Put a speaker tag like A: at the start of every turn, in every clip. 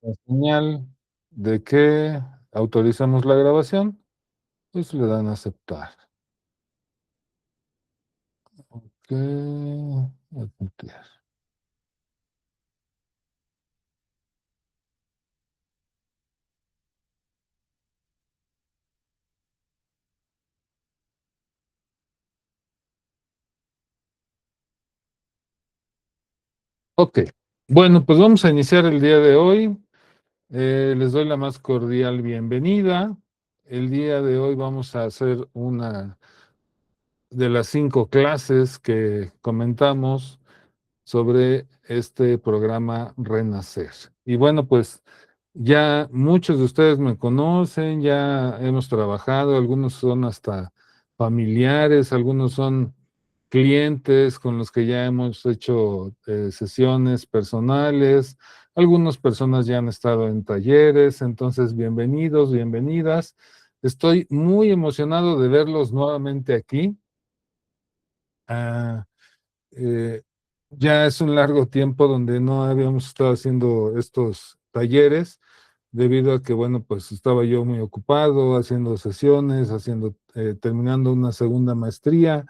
A: La señal de que autorizamos la grabación, pues le dan a aceptar. Ok, admitir. Ok, bueno, pues vamos a iniciar el día de hoy. Les doy la más cordial bienvenida. El día de hoy vamos a hacer una de las 5 clases que comentamos sobre este programa Renacer. Y bueno, pues ya muchos de ustedes me conocen, ya hemos trabajado, algunos son hasta familiares, algunos son clientes con los que ya hemos hecho sesiones personales, algunas personas ya han estado en talleres, entonces bienvenidos, bienvenidas. Estoy muy emocionado de verlos nuevamente aquí. Ah, eh, ya es un largo tiempo donde no habíamos estado haciendo estos talleres, debido a que, bueno, pues estaba yo muy ocupado haciendo sesiones, terminando una segunda maestría.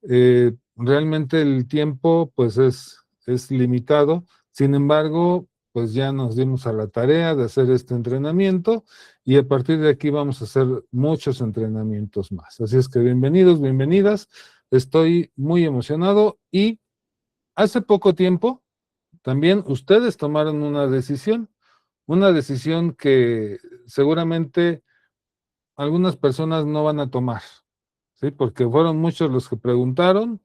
A: Realmente el tiempo, pues es limitado. Sin embargo, pues ya nos dimos a la tarea de hacer este entrenamiento y a partir de aquí vamos a hacer muchos entrenamientos más. Así es que bienvenidos, bienvenidas. Estoy muy emocionado y hace poco tiempo también ustedes tomaron una decisión que seguramente algunas personas no van a tomar, ¿sí? Porque fueron muchos los que preguntaron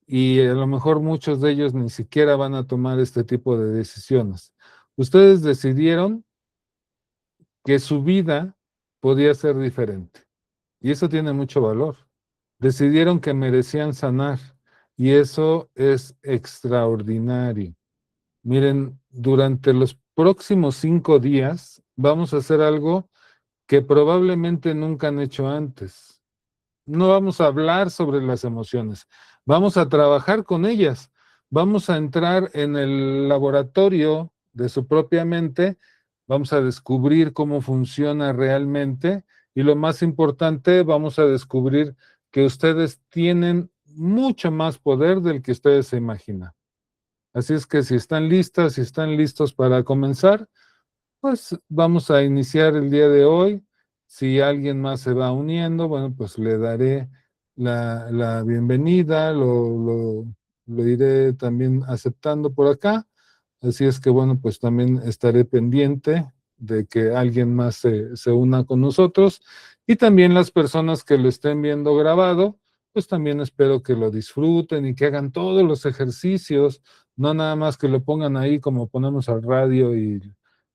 A: y a lo mejor muchos de ellos ni siquiera van a tomar este tipo de decisiones. Ustedes decidieron que su vida podía ser diferente y eso tiene mucho valor. Decidieron que merecían sanar y eso es extraordinario. Miren, durante los próximos 5 días vamos a hacer algo que probablemente nunca han hecho antes. No vamos a hablar sobre las emociones, vamos a trabajar con ellas, vamos a entrar en el laboratorio de su propia mente, vamos a descubrir cómo funciona realmente y lo más importante, vamos a descubrir que ustedes tienen mucho más poder del que ustedes se imaginan. Así es que si están listas, si están listos para comenzar, pues vamos a iniciar el día de hoy. Si alguien más se va uniendo, bueno, pues le daré la bienvenida, lo iré también aceptando por acá. Así es que, bueno, pues también estaré pendiente de que alguien más se una con nosotros. Y también las personas que lo estén viendo grabado, pues también espero que lo disfruten y que hagan todos los ejercicios, no nada más que lo pongan ahí como ponemos al radio y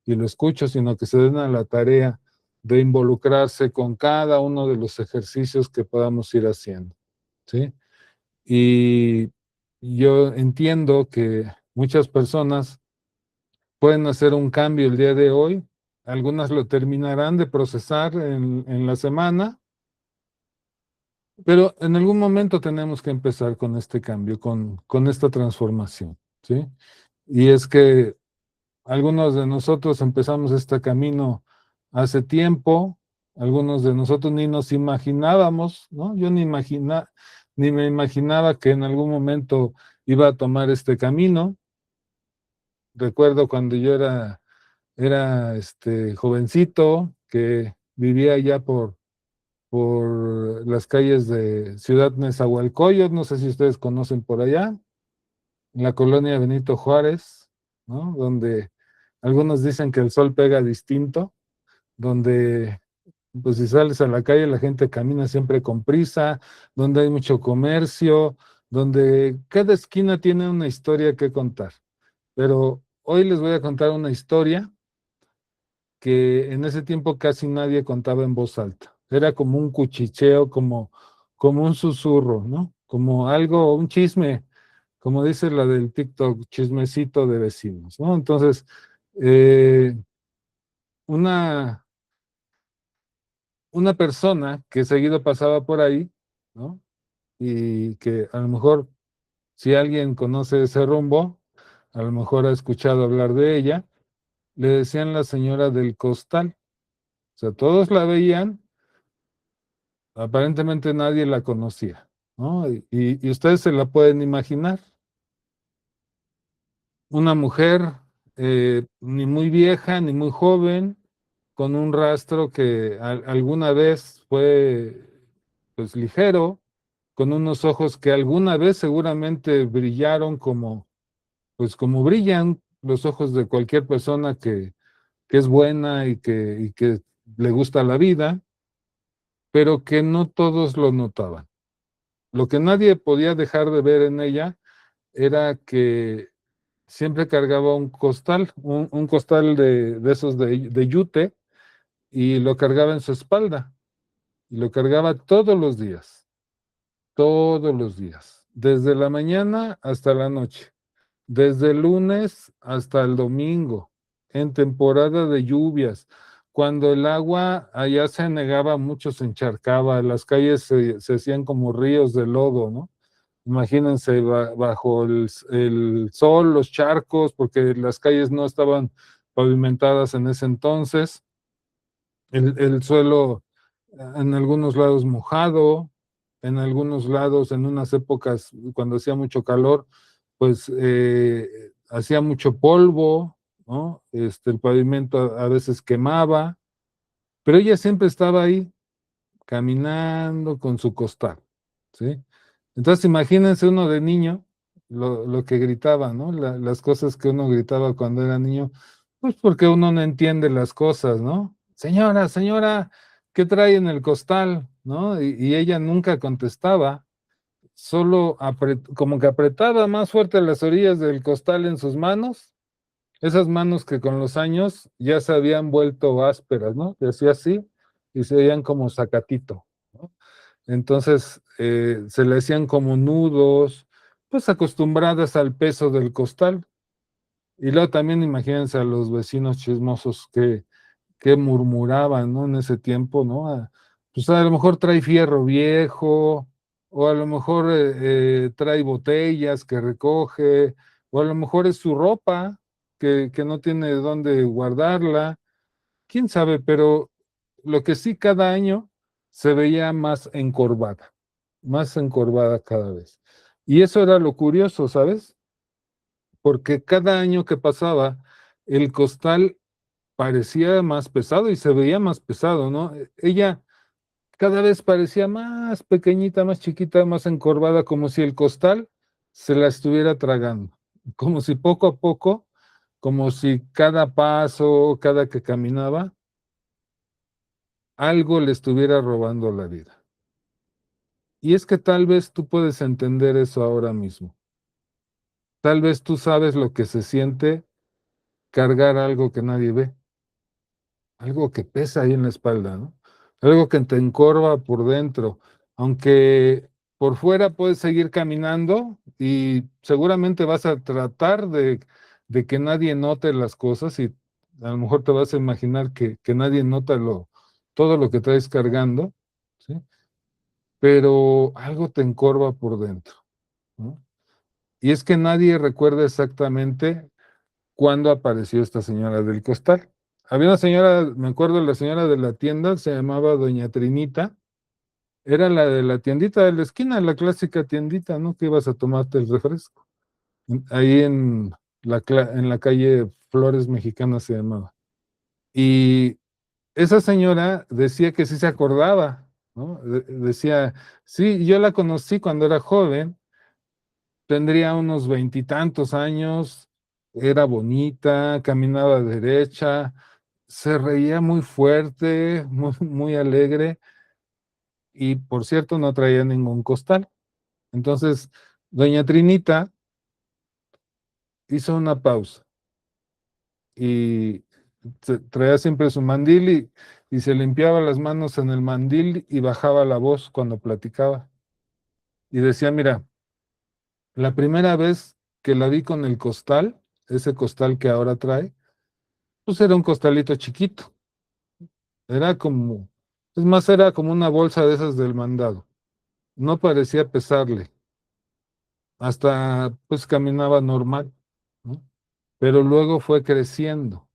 A: lo escucho, sino que se den a la tarea de involucrarse con cada uno de los ejercicios que podamos ir haciendo, ¿sí? Y yo entiendo que muchas personas pueden hacer un cambio el día de hoy, algunas lo terminarán de procesar en la semana, pero en algún momento tenemos que empezar con este cambio, con esta transformación, ¿sí? Y es que algunos de nosotros empezamos este camino hace tiempo, algunos de nosotros ni nos imaginábamos, ¿no? Yo ni me imaginaba que en algún momento iba a tomar este camino. Recuerdo cuando yo era jovencito, que vivía ya por las calles de Ciudad Nezahualcóyotl, no sé si ustedes conocen por allá, en la colonia Benito Juárez, ¿no? Donde algunos dicen que el sol pega distinto, donde pues si sales a la calle la gente camina siempre con prisa, donde hay mucho comercio, donde cada esquina tiene una historia que contar. Pero hoy les voy a contar una historia que en ese tiempo casi nadie contaba en voz alta. Era como un cuchicheo, como un susurro, ¿no? Como algo, un chisme, como dice la del TikTok, chismecito de vecinos, ¿no? Entonces, eh, una, una persona que seguido pasaba por ahí, ¿no? Y que a lo mejor, si alguien conoce ese rumbo, a lo mejor ha escuchado hablar de ella, le decían la señora del costal. O sea, todos la veían, aparentemente nadie la conocía, ¿no? Y ustedes se la pueden imaginar. Una mujer ni muy vieja ni muy joven, con un rastro que alguna vez fue pues ligero, con unos ojos que alguna vez seguramente brillaron como, pues como brillan los ojos de cualquier persona que es buena y que le gusta la vida, pero que no todos lo notaban. Lo que nadie podía dejar de ver en ella era que siempre cargaba un costal, un costal de esos de yute, y lo cargaba en su espalda, y lo cargaba todos los días, desde la mañana hasta la noche, desde el lunes hasta el domingo, en temporada de lluvias, cuando el agua allá se anegaba, mucho se encharcaba, las calles se hacían como ríos de lodo, ¿no? Imagínense bajo el sol, los charcos, porque las calles no estaban pavimentadas en ese entonces, el suelo en algunos lados mojado, en algunos lados, en unas épocas cuando hacía mucho calor, pues hacía mucho polvo, ¿no? El pavimento a veces quemaba, pero ella siempre estaba ahí, caminando con su costal, ¿sí? Entonces imagínense uno de niño, lo que gritaba, ¿no? Las cosas que uno gritaba cuando era niño, pues porque uno no entiende las cosas, ¿no? Señora, señora, ¿qué trae en el costal? ¿No? Y ella nunca contestaba, solo como que apretaba más fuerte las orillas del costal en sus manos, esas manos que con los años ya se habían vuelto ásperas, ¿no? Y hacía así y se veían como zacatito, ¿no? Entonces se le hacían como nudos, pues acostumbradas al peso del costal. Y luego también imagínense a los vecinos chismosos que murmuraban, ¿no? En ese tiempo, ¿no? Pues a lo mejor trae fierro viejo, o a lo mejor trae botellas que recoge, o a lo mejor es su ropa que no tiene dónde guardarla, quién sabe, pero lo que sí cada año se veía más encorvada cada vez. Y eso era lo curioso, ¿sabes? Porque cada año que pasaba, el costal parecía más pesado y se veía más pesado, ¿no? Ella cada vez parecía más pequeñita, más chiquita, más encorvada, como si el costal se la estuviera tragando, como si poco a poco, como si cada paso, cada que caminaba, algo le estuviera robando la vida. Y es que tal vez tú puedes entender eso ahora mismo. Tal vez tú sabes lo que se siente cargar algo que nadie ve, algo que pesa ahí en la espalda, ¿no? Algo que te encorva por dentro, aunque por fuera puedes seguir caminando y seguramente vas a tratar de que nadie note las cosas y a lo mejor te vas a imaginar que nadie nota todo lo que traes cargando, ¿sí? Pero algo te encorva por dentro, ¿no? Y es que nadie recuerda exactamente cuándo apareció esta señora del costal. Había una señora, me acuerdo, la señora de la tienda, se llamaba Doña Trinita, era la de la tiendita de la esquina, la clásica tiendita, ¿no? Que ibas a tomarte el refresco. Ahí en la calle Flores Mexicana se llamaba. Y esa señora decía que sí se acordaba, ¿no? Decía, sí, yo la conocí cuando era joven, tendría unos veintitantos años, era bonita, caminaba derecha, se reía muy fuerte, muy alegre, y por cierto no traía ningún costal. Entonces, doña Trinita hizo una pausa y traía siempre su mandil y se limpiaba las manos en el mandil y bajaba la voz cuando platicaba. Y decía, mira, la primera vez que la vi con el costal, ese costal que ahora trae, pues era un costalito chiquito. Era como, es más, era como una bolsa de esas del mandado. No parecía pesarle. Hasta pues caminaba normal, ¿no? Pero luego fue creciendo.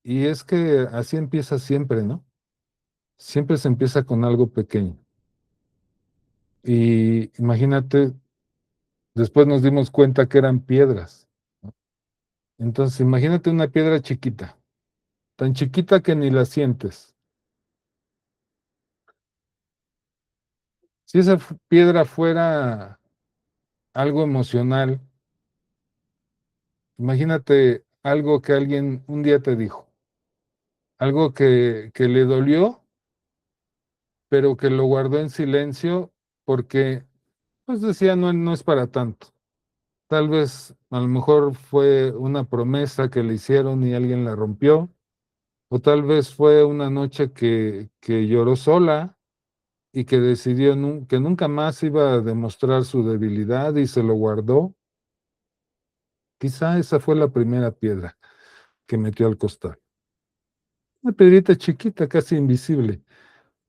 A: Y es que así empieza siempre, ¿no? Siempre se empieza con algo pequeño. Y imagínate, después nos dimos cuenta que eran piedras, ¿no? Entonces, imagínate una piedra chiquita, tan chiquita que ni la sientes. Si esa piedra fuera algo emocional, imagínate algo que alguien un día te dijo, algo que le dolió, pero que lo guardó en silencio porque, pues decía, no, no es para tanto. Tal vez, a lo mejor fue una promesa que le hicieron y alguien la rompió, o tal vez fue una noche que lloró sola y que decidió que nunca más iba a demostrar su debilidad y se lo guardó. Quizá esa fue la primera piedra que metió al costal. Una piedrita chiquita, casi invisible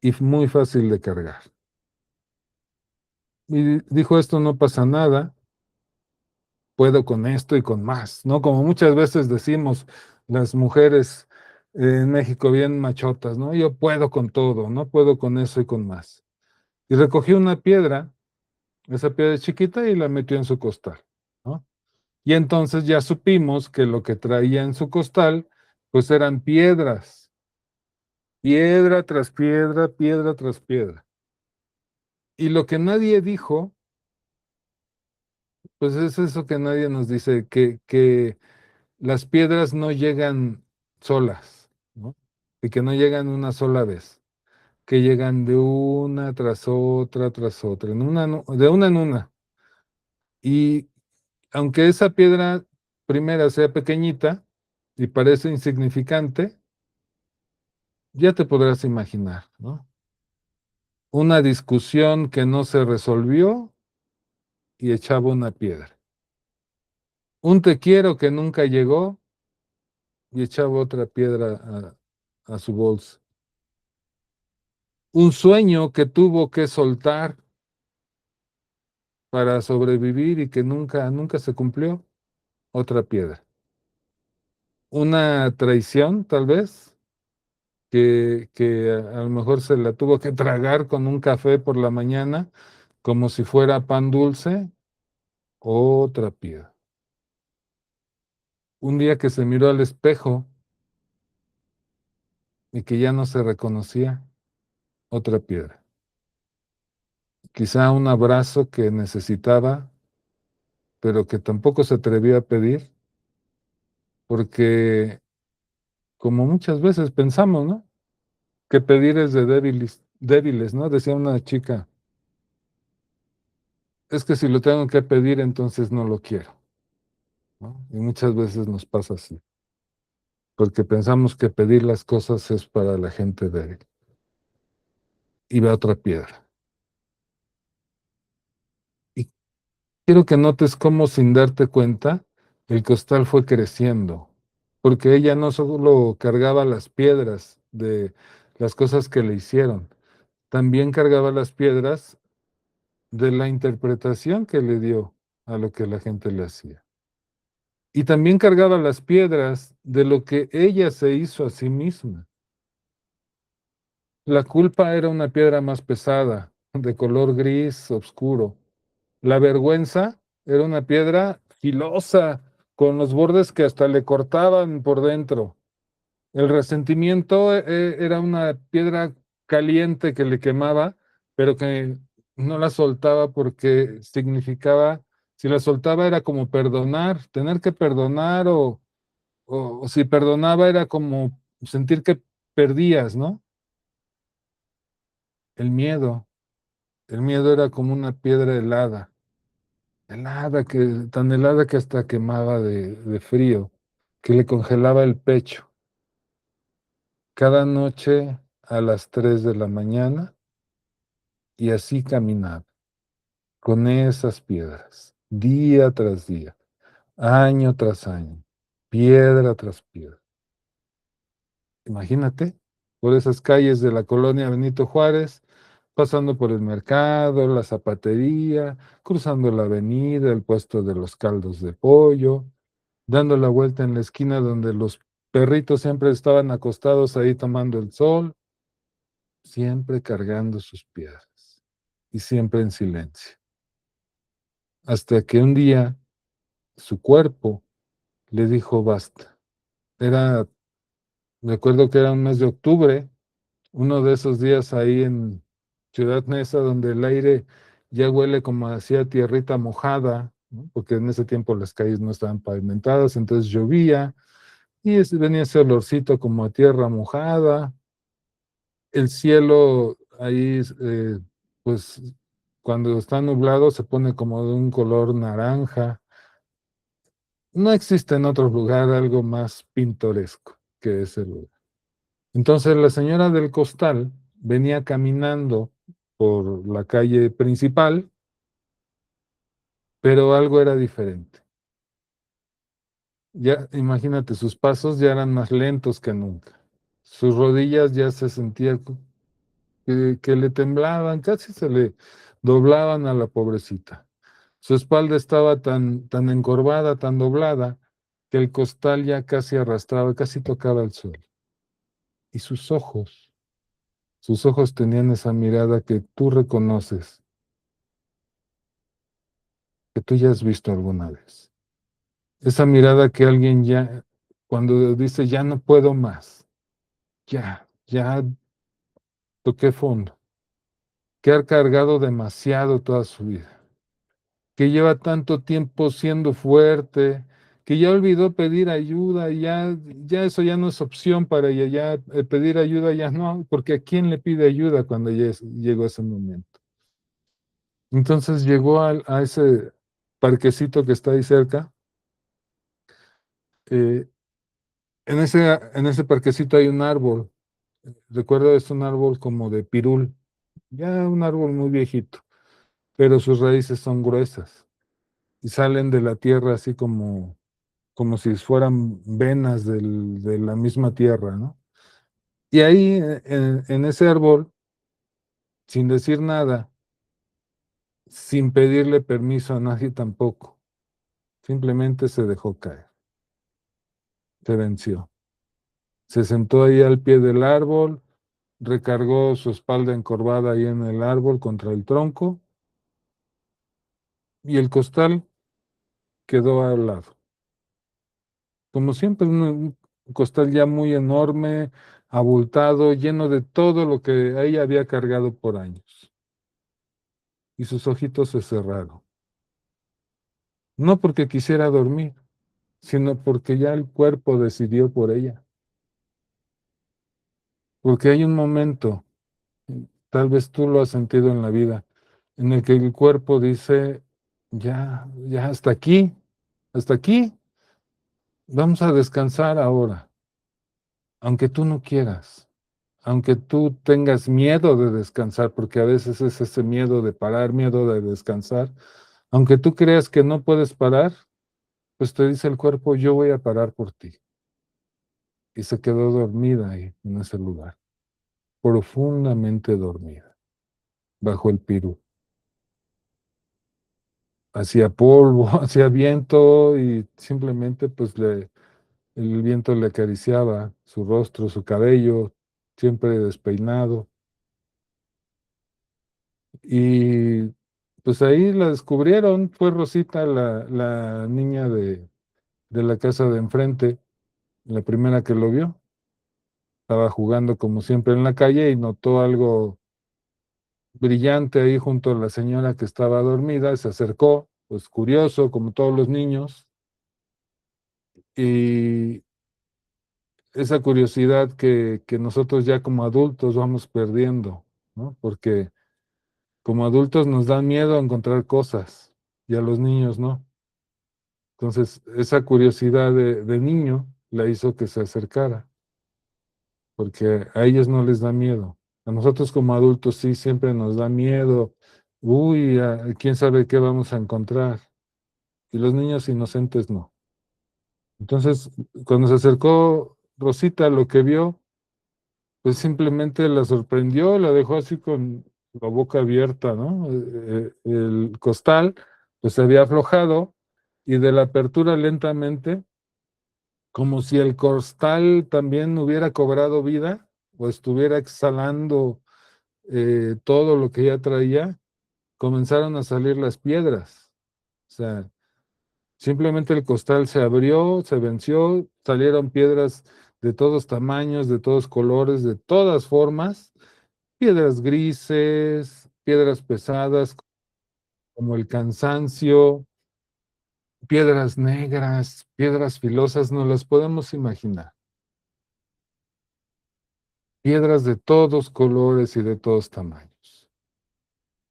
A: y muy fácil de cargar. Y dijo, esto no pasa nada, puedo con esto y con más, ¿no? Como muchas veces decimos las mujeres en México bien machotas, ¿no? Yo puedo con todo, no puedo con eso y con más. Y recogió una piedra, esa piedra chiquita, y la metió en su costal, ¿no? Y entonces ya supimos que lo que traía en su costal, pues eran piedras, piedra tras piedra, piedra tras piedra. Y lo que nadie dijo, pues es eso que nadie nos dice, que las piedras no llegan solas, ¿no? Y que no llegan una sola vez, que llegan de una tras otra, de una en una. Y aunque esa piedra primera sea pequeñita y parece insignificante, ya te podrás imaginar, ¿no? Una discusión que no se resolvió y echaba una piedra. Un te quiero que nunca llegó y echaba otra piedra a su bolsa. Un sueño que tuvo que soltar para sobrevivir y que nunca, nunca se cumplió, otra piedra. Una traición, tal vez, que a lo mejor se la tuvo que tragar con un café por la mañana, como si fuera pan dulce, otra piedra. Un día que se miró al espejo y que ya no se reconocía, otra piedra. Quizá un abrazo que necesitaba, pero que tampoco se atrevió a pedir, porque como muchas veces pensamos, ¿no? Que pedir es de débiles, débiles, ¿no? Decía una chica, es que si lo tengo que pedir, entonces no lo quiero, ¿no? Y muchas veces nos pasa así, porque pensamos que pedir las cosas es para la gente débil. Y ve otra piedra. Y quiero que notes cómo sin darte cuenta, el costal fue creciendo, porque ella no solo cargaba las piedras de las cosas que le hicieron, también cargaba las piedras de la interpretación que le dio a lo que la gente le hacía. Y también cargaba las piedras de lo que ella se hizo a sí misma. La culpa era una piedra más pesada, de color gris oscuro. La vergüenza era una piedra filosa, con los bordes que hasta le cortaban por dentro. El resentimiento era una piedra caliente que le quemaba, pero que no la soltaba porque significaba, si la soltaba era como perdonar, tener que perdonar o si perdonaba era como sentir que perdías, ¿no? El miedo, el miedo era como una piedra helada, tan helada que hasta quemaba de frío, que le congelaba el pecho. Cada noche a las 3 de la mañana y así caminaba, con esas piedras, día tras día, año tras año, piedra tras piedra. Imagínate, por esas calles de la colonia Benito Juárez, pasando por el mercado, la zapatería, cruzando la avenida, el puesto de los caldos de pollo, dando la vuelta en la esquina donde los perritos siempre estaban acostados ahí tomando el sol, siempre cargando sus piedras y siempre en silencio. Hasta que un día su cuerpo le dijo basta. Era, recuerdo que era un mes de octubre, uno de esos días ahí en Ciudad Neza, donde el aire ya huele como hacía tierrita mojada, ¿no? Porque en ese tiempo las calles no estaban pavimentadas, entonces llovía y venía ese olorcito como a tierra mojada. El cielo ahí, pues cuando está nublado se pone como de un color naranja. No existe en otro lugar algo más pintoresco que ese lugar. Entonces la señora del costal venía caminando por la calle principal, pero algo era diferente. Ya, imagínate, sus pasos ya eran más lentos que nunca. Sus rodillas ya se sentía que le temblaban, casi se le doblaban a la pobrecita. Su espalda estaba tan encorvada, tan doblada, que el costal ya casi arrastraba, casi tocaba el suelo. Y sus ojos tenían esa mirada que tú reconoces, que tú ya has visto alguna vez. Esa mirada que alguien ya, cuando dice ya no puedo más, ya toqué fondo, que ha cargado demasiado toda su vida, que lleva tanto tiempo siendo fuerte, que ya olvidó pedir ayuda, ya eso ya no es opción para ella, ya pedir ayuda ya no, porque ¿a quién le pide ayuda cuando ya llegó ese momento? Entonces llegó a ese parquecito que está ahí cerca. eh, en ese parquecito hay un árbol. Recuerdo, es un árbol como de pirul, ya un árbol muy viejito, pero sus raíces son gruesas y salen de la tierra así como si fueran venas de la misma tierra, ¿no? Y ahí en ese árbol, sin decir nada, sin pedirle permiso a nadie tampoco, simplemente se dejó caer, se venció. Se sentó ahí al pie del árbol, recargó su espalda encorvada ahí en el árbol contra el tronco y el costal quedó al lado. Como siempre, un costal ya muy enorme, abultado, lleno de todo lo que ella había cargado por años. Y sus ojitos se cerraron. No porque quisiera dormir, sino porque ya el cuerpo decidió por ella. Porque hay un momento, tal vez tú lo has sentido en la vida, en el que el cuerpo dice, ya hasta aquí, vamos a descansar ahora, aunque tú no quieras, aunque tú tengas miedo de descansar, porque a veces es ese miedo de parar, miedo de descansar, aunque tú creas que no puedes parar, pues te dice el cuerpo, yo voy a parar por ti. Y se quedó dormida ahí, en ese lugar, profundamente dormida, bajo el pirú. Hacía polvo, hacía viento y simplemente pues el viento le acariciaba su rostro, su cabello, siempre despeinado. Y pues ahí la descubrieron, fue Rosita, la niña de la casa de enfrente, la primera que lo vio. Estaba jugando como siempre en la calle y notó algo brillante ahí junto a la señora que estaba dormida, se acercó, pues curioso, como todos los niños, y esa curiosidad que nosotros ya como adultos vamos perdiendo, ¿no? Porque como adultos nos da miedo a encontrar cosas y a los niños no. Entonces, esa curiosidad de niño la hizo que se acercara, porque a ellos no les da miedo. A nosotros como adultos sí siempre nos da miedo. Uy, quién sabe qué vamos a encontrar. Y los niños inocentes no. Entonces, cuando se acercó Rosita, lo que vio, pues simplemente la sorprendió, la dejó así con la boca abierta, ¿no? El costal, pues se había aflojado y de la apertura lentamente como si el costal también hubiera cobrado vida o estuviera exhalando todo lo que ya traía, comenzaron a salir las piedras. O sea, simplemente el costal se abrió, se venció, salieron piedras de todos tamaños, de todos colores, de todas formas, piedras grises, piedras pesadas como el cansancio, piedras negras, piedras filosas, no las podemos imaginar. Piedras de todos colores y de todos tamaños.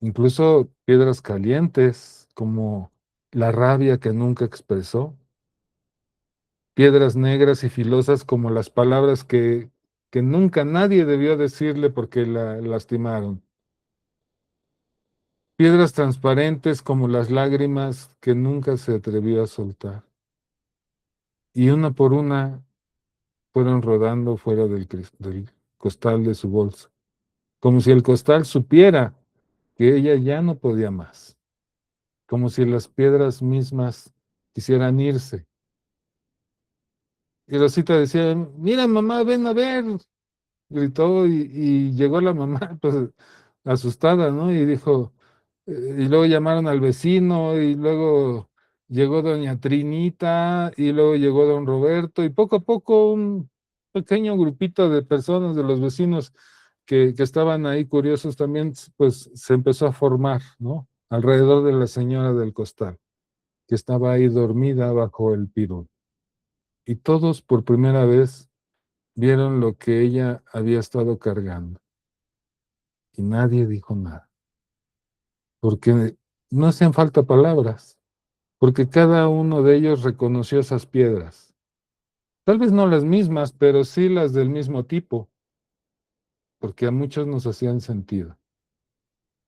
A: Incluso piedras calientes, como la rabia que nunca expresó. Piedras negras y filosas como las palabras que nunca nadie debió decirle porque la lastimaron. Piedras transparentes como las lágrimas que nunca se atrevió a soltar. Y una por una fueron rodando fuera del costal de su bolsa, como si el costal supiera que ella ya no podía más, como si las piedras mismas quisieran irse. Y Rosita decía, mira mamá, ven a ver, gritó y llegó la mamá, pues asustada, ¿no? Y dijo, y luego llamaron al vecino y luego llegó doña Trinita y luego llegó don Roberto y poco a poco un pequeño grupito de personas, de los vecinos que estaban ahí curiosos también, pues se empezó a formar, ¿no? Alrededor de la señora del costal, que estaba ahí dormida bajo el pirul. Y todos por primera vez vieron lo que ella había estado cargando y nadie dijo nada, porque no hacían falta palabras, porque cada uno de ellos reconoció esas piedras. Tal vez no las mismas, pero sí las del mismo tipo, porque a muchos nos hacían sentido,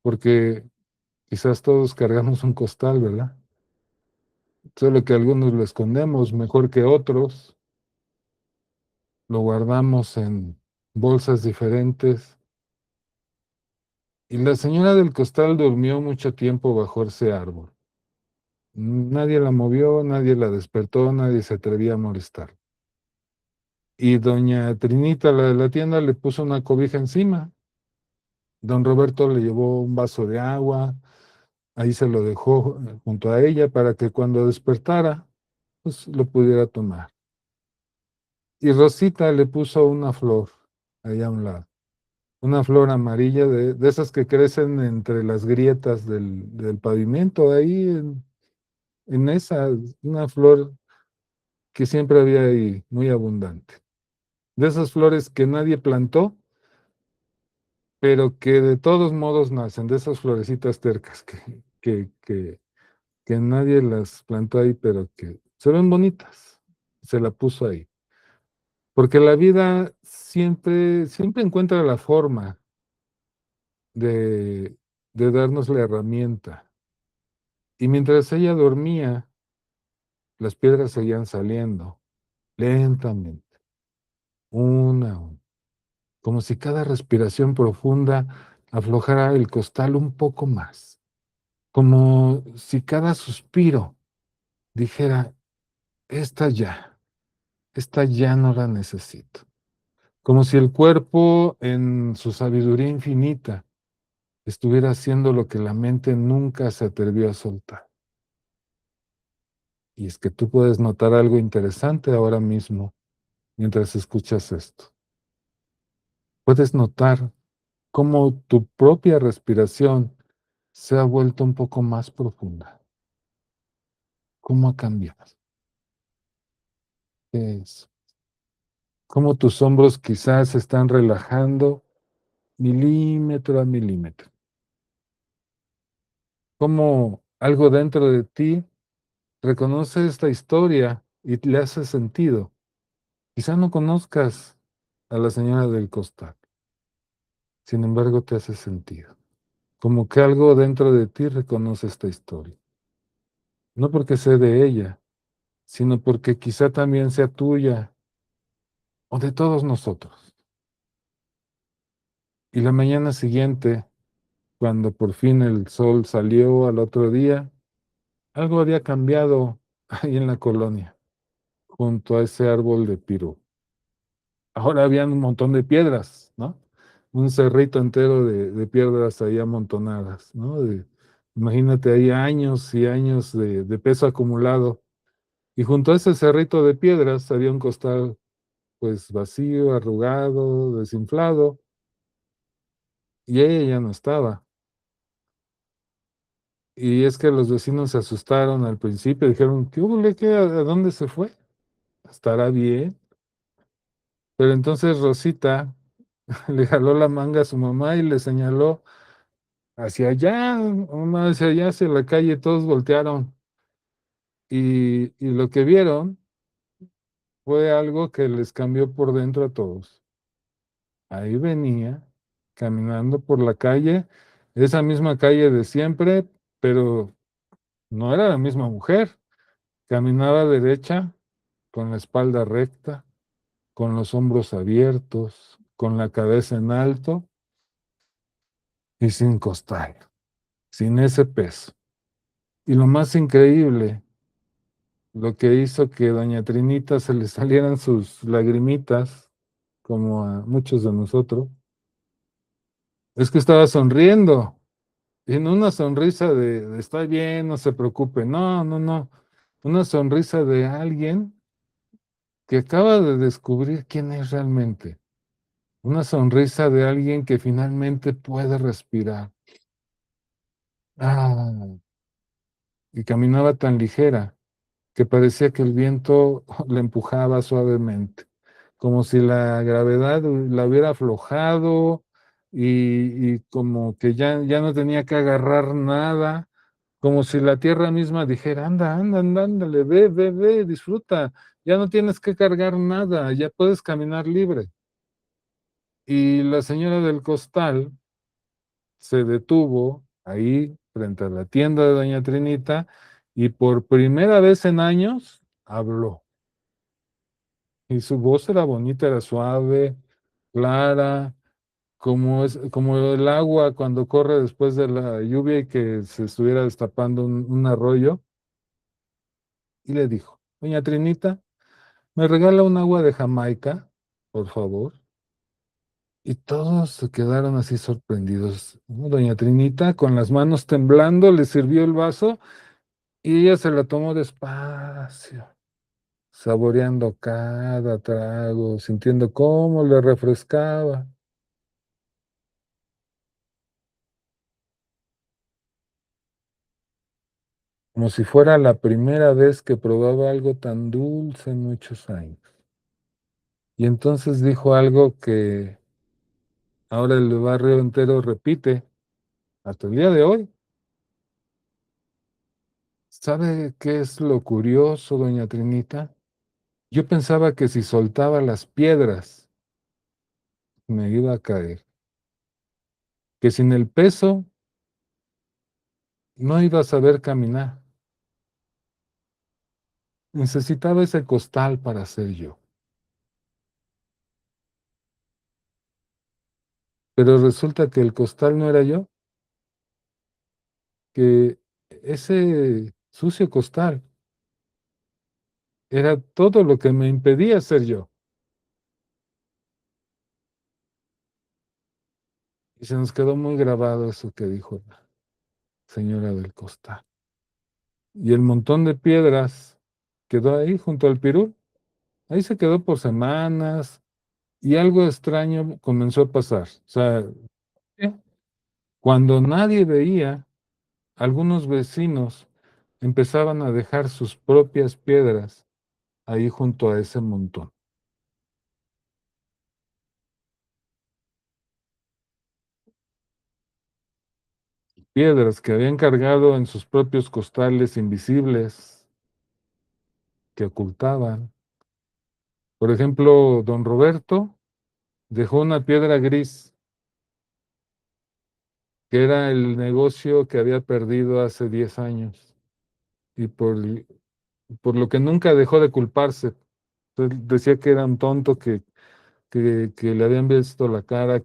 A: porque quizás todos cargamos un costal, ¿verdad? Solo que algunos lo escondemos mejor que otros, lo guardamos en bolsas diferentes. Y la señora del costal durmió mucho tiempo bajo ese árbol. Nadie la movió, nadie la despertó, nadie se atrevía a molestar. Y doña Trinita, la de la tienda, le puso una cobija encima. Don Roberto le llevó un vaso de agua, ahí se lo dejó junto a ella para que cuando despertara, pues lo pudiera tomar. Y Rosita le puso una flor allá a un lado, una flor amarilla de esas que crecen entre las grietas del pavimento, ahí en esa, una flor que siempre había ahí, muy abundante. De esas flores que nadie plantó, pero que de todos modos nacen, de esas florecitas tercas que nadie las plantó ahí, pero que se ven bonitas. Se la puso ahí. Porque la vida siempre encuentra la forma de, de darnos la herramienta. Y mientras ella dormía, las piedras seguían saliendo, lentamente, una a una, como si cada respiración profunda aflojara el costal un poco más, como si cada suspiro dijera, esta ya, esta ya no la necesito. Como si el cuerpo, en su sabiduría infinita, estuviera haciendo lo que la mente nunca se atrevió a soltar. Y es que tú puedes notar algo interesante ahora mismo mientras escuchas esto. Puedes notar cómo tu propia respiración se ha vuelto un poco más profunda. ¿Cómo ha cambiado? ¿Qué es? Cómo tus hombros quizás se están relajando milímetro a milímetro. Cómo algo dentro de ti reconoce esta historia y le hace sentido. Quizá no conozcas a la señora del costal, sin embargo te hace sentido. Como que algo dentro de ti reconoce esta historia. No porque sea de ella, sino porque quizá también sea tuya o de todos nosotros. Y la mañana siguiente, cuando por fin el sol salió al otro día, algo había cambiado ahí en la colonia. junto a ese árbol de pirú. Ahora habían un montón de piedras, ¿no? Un cerrito entero de piedras ahí amontonadas, ¿no? Imagínate ahí años y años de peso acumulado. Y junto a ese cerrito de piedras había un costal pues vacío, arrugado, desinflado, y ella ya no estaba. Y es que los vecinos se asustaron al principio, dijeron, ¿qué hubo? ¿A dónde se fue? ¿Estará bien? Pero entonces Rosita le jaló la manga a su mamá y le señaló hacia allá, mamá, hacia allá, hacia la calle, todos voltearon. Y lo que vieron fue algo que les cambió por dentro a todos. Ahí venía, caminando por la calle, esa misma calle de siempre, pero no era la misma mujer. Caminaba derecha, con la espalda recta, con los hombros abiertos, con la cabeza en alto y sin costal, sin ese peso. Y lo más increíble, lo que hizo que doña Trinita se le salieran sus lagrimitas, como a muchos de nosotros, es que estaba sonriendo. Y no una sonrisa de está bien, no se preocupe. No, no, no. Una sonrisa de alguien que acaba de descubrir quién es realmente. Una sonrisa de alguien que finalmente puede respirar. Ah, y caminaba tan ligera que parecía que el viento la empujaba suavemente, como si la gravedad la hubiera aflojado y como que ya no tenía que agarrar nada, como si la tierra misma dijera, anda, anda, anda, ándale, ve, ve, ve, disfruta, ya no tienes que cargar nada, ya puedes caminar libre. Y la señora del costal se detuvo ahí frente a la tienda de doña Trinita y por primera vez en años habló. Y su voz era bonita, era suave, clara, como el agua cuando corre después de la lluvia y que se estuviera destapando un arroyo. Y le dijo, doña Trinita, ¿me regala un agua de Jamaica, por favor? Y todos se quedaron así sorprendidos, ¿no? Doña Trinita, con las manos temblando, le sirvió el vaso y ella se la tomó despacio, saboreando cada trago, sintiendo cómo le refrescaba, como si fuera la primera vez que probaba algo tan dulce en muchos años. Y entonces dijo algo que ahora el barrio entero repite hasta el día de hoy. ¿Sabe qué es lo curioso, doña Trinita? Yo pensaba que si soltaba las piedras me iba a caer, que sin el peso no iba a saber caminar. Necesitaba ese costal para ser yo. Pero resulta que el costal no era yo, que ese sucio costal era todo lo que me impedía ser yo. Y se nos quedó muy grabado eso que dijo la señora del costal. Y el montón de piedras quedó ahí junto al pirul. Ahí se quedó por semanas y algo extraño comenzó a pasar. O sea, cuando nadie veía, algunos vecinos empezaban a dejar sus propias piedras ahí junto a ese montón. Piedras que habían cargado en sus propios costales invisibles que ocultaban. Por ejemplo, don Roberto dejó una piedra gris, que era el negocio que había perdido hace 10 años y por lo que nunca dejó de culparse. Entonces, decía que era un tonto que le habían visto la cara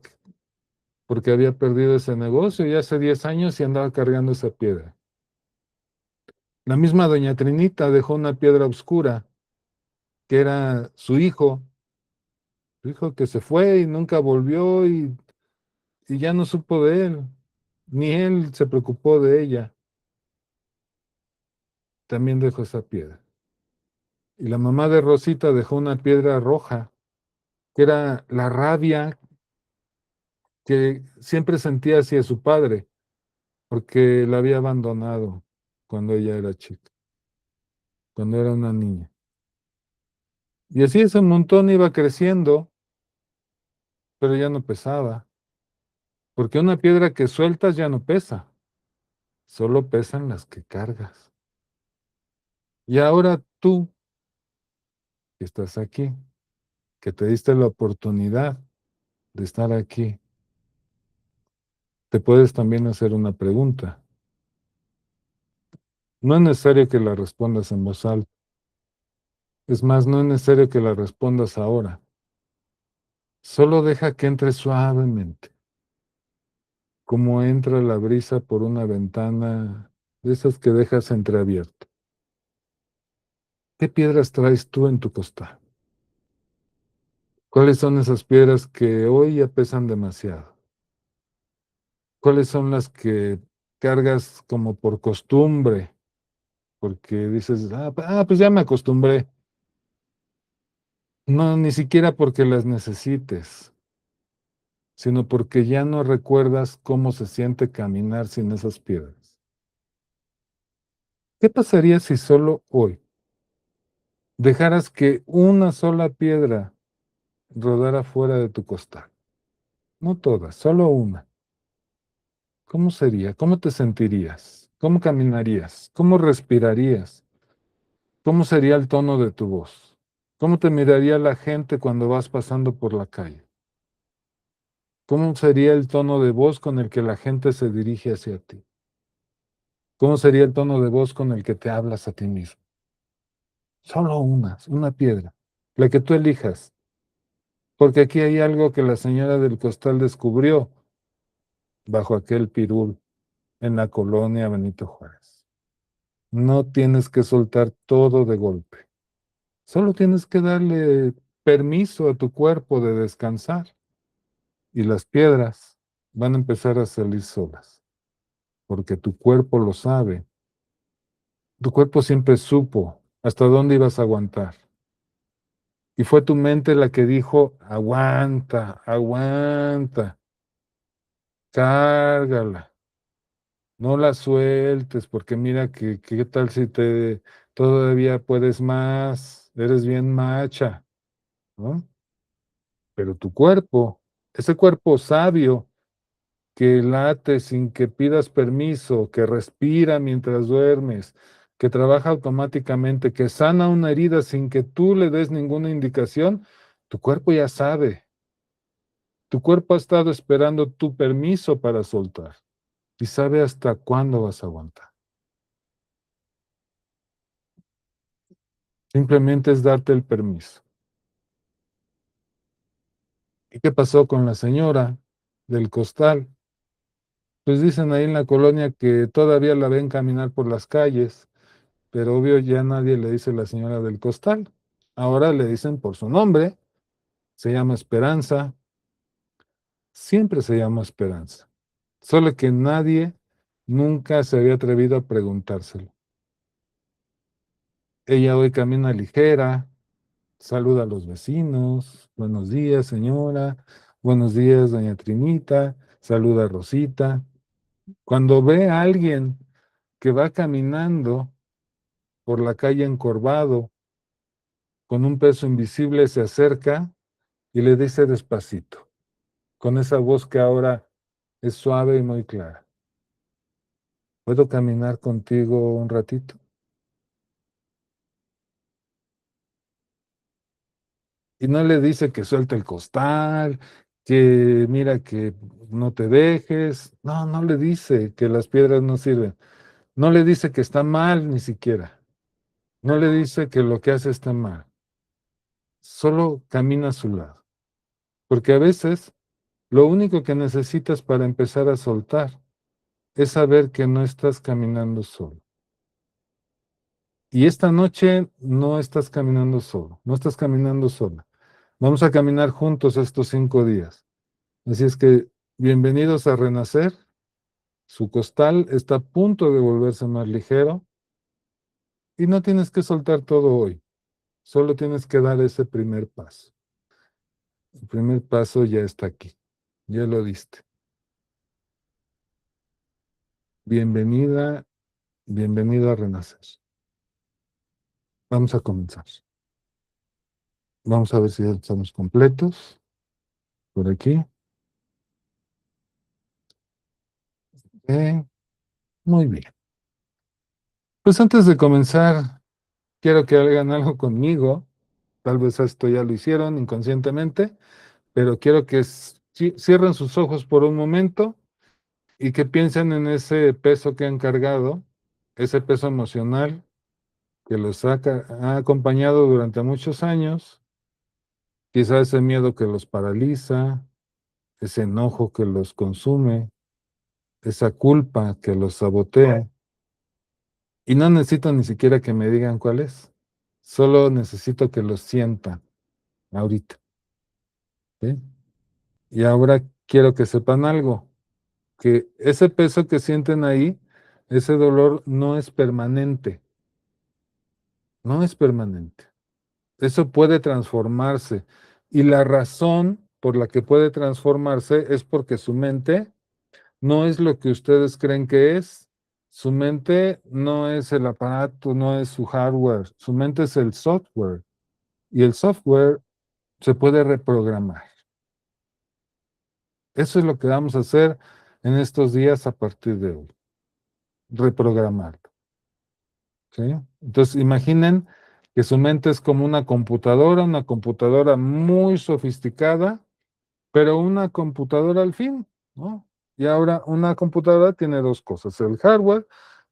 A: porque había perdido ese negocio y hace 10 años y andaba cargando esa piedra. La misma doña Trinita dejó una piedra oscura que era su hijo que se fue y nunca volvió y ya no supo de él, ni él se preocupó de ella. También dejó esa piedra. Y la mamá de Rosita dejó una piedra roja, que era la rabia que siempre sentía hacia su padre, porque la había abandonado cuando ella era chica, cuando era una niña. Y así ese montón iba creciendo, pero ya no pesaba, porque una piedra que sueltas ya no pesa, solo pesan las que cargas. Y ahora tú, que estás aquí, que te diste la oportunidad de estar aquí, te puedes también hacer una pregunta. No es necesario que la respondas en voz alta. Es más, no es necesario que la respondas ahora. Solo deja que entre suavemente, como entra la brisa por una ventana de esas que dejas entreabierto. ¿Qué piedras traes tú en tu costal? ¿Cuáles son esas piedras que hoy ya pesan demasiado? ¿Cuáles son las que cargas como por costumbre? Porque dices, pues ya me acostumbré. No, ni siquiera porque las necesites, sino porque ya no recuerdas cómo se siente caminar sin esas piedras. ¿Qué pasaría si solo hoy dejaras que una sola piedra rodara fuera de tu costal? No todas, solo una. ¿Cómo sería? ¿Cómo te sentirías? ¿Cómo caminarías? ¿Cómo respirarías? ¿Cómo sería el tono de tu voz? ¿Cómo te miraría la gente cuando vas pasando por la calle? ¿Cómo sería el tono de voz con el que la gente se dirige hacia ti? ¿Cómo sería el tono de voz con el que te hablas a ti mismo? Solo una piedra, la que tú elijas, porque aquí hay algo que la señora del costal descubrió bajo aquel pirul en la colonia Benito Juárez. No tienes que soltar todo de golpe, solo tienes que darle permiso a tu cuerpo de descansar y las piedras van a empezar a salir solas, porque tu cuerpo lo sabe. Tu cuerpo siempre supo hasta dónde ibas a aguantar. Y fue tu mente la que dijo, aguanta, aguanta, cárgala, no la sueltes, porque mira que qué tal si te todavía puedes más, eres bien macha, ¿no? Pero tu cuerpo, ese cuerpo sabio que late sin que pidas permiso, que respira mientras duermes, que trabaja automáticamente, que sana una herida sin que tú le des ninguna indicación, tu cuerpo ya sabe. Tu cuerpo ha estado esperando tu permiso para soltar y sabe hasta cuándo vas a aguantar. Simplemente es darte el permiso. ¿Y qué pasó con la señora del costal? Pues dicen ahí en la colonia que todavía la ven caminar por las calles, pero obvio ya nadie le dice la señora del costal. Ahora le dicen por su nombre, se llama Esperanza, siempre se llama Esperanza. Solo que nadie nunca se había atrevido a preguntárselo. Ella hoy camina ligera, saluda a los vecinos, buenos días, señora, buenos días, doña Trinita, saluda a Rosita. Cuando ve a alguien que va caminando por la calle encorvado, con un peso invisible, se acerca y le dice despacito, con esa voz que ahora es suave y muy clara. ¿Puedo caminar contigo un ratito? Y no le dice que suelte el costal, que mira que no te dejes. No, no le dice que las piedras no sirven. No le dice que está mal ni siquiera. No le dice que lo que hace está mal. Solo camina a su lado. Porque a veces lo único que necesitas para empezar a soltar es saber que no estás caminando solo. Y esta noche no estás caminando solo, no estás caminando sola. Vamos a caminar juntos estos 5 días. Así es que bienvenidos a Renacer. Su costal está a punto de volverse más ligero y no tienes que soltar todo hoy. Solo tienes que dar ese primer paso. El primer paso ya está aquí. Ya lo diste. Bienvenida, bienvenido a Renacer. Vamos a comenzar. Vamos a ver si ya estamos completos. Por aquí. Muy bien. Pues antes de comenzar, quiero que hagan algo conmigo. Tal vez esto ya lo hicieron inconscientemente, pero quiero que cierren sus ojos por un momento y que piensen en ese peso que han cargado, ese peso emocional que los ha acompañado durante muchos años, quizá ese miedo que los paraliza, ese enojo que los consume, esa culpa que los sabotea. Y no necesito ni siquiera que me digan cuál es, solo necesito que lo sientan ahorita. ¿Sí? Y ahora quiero que sepan algo, que ese peso que sienten ahí, ese dolor no es permanente, no es permanente. Eso puede transformarse. Y la razón por la que puede transformarse es porque su mente no es lo que ustedes creen que es. Su mente no es el aparato, no es su hardware. Su mente es el software. Y el software se puede reprogramar. Eso es lo que vamos a hacer en estos días a partir de hoy. Reprogramarlo. ¿Sí? Entonces, imaginen que su mente es como una computadora muy sofisticada, pero una computadora al fin, ¿no? Y ahora una computadora tiene dos cosas, el hardware,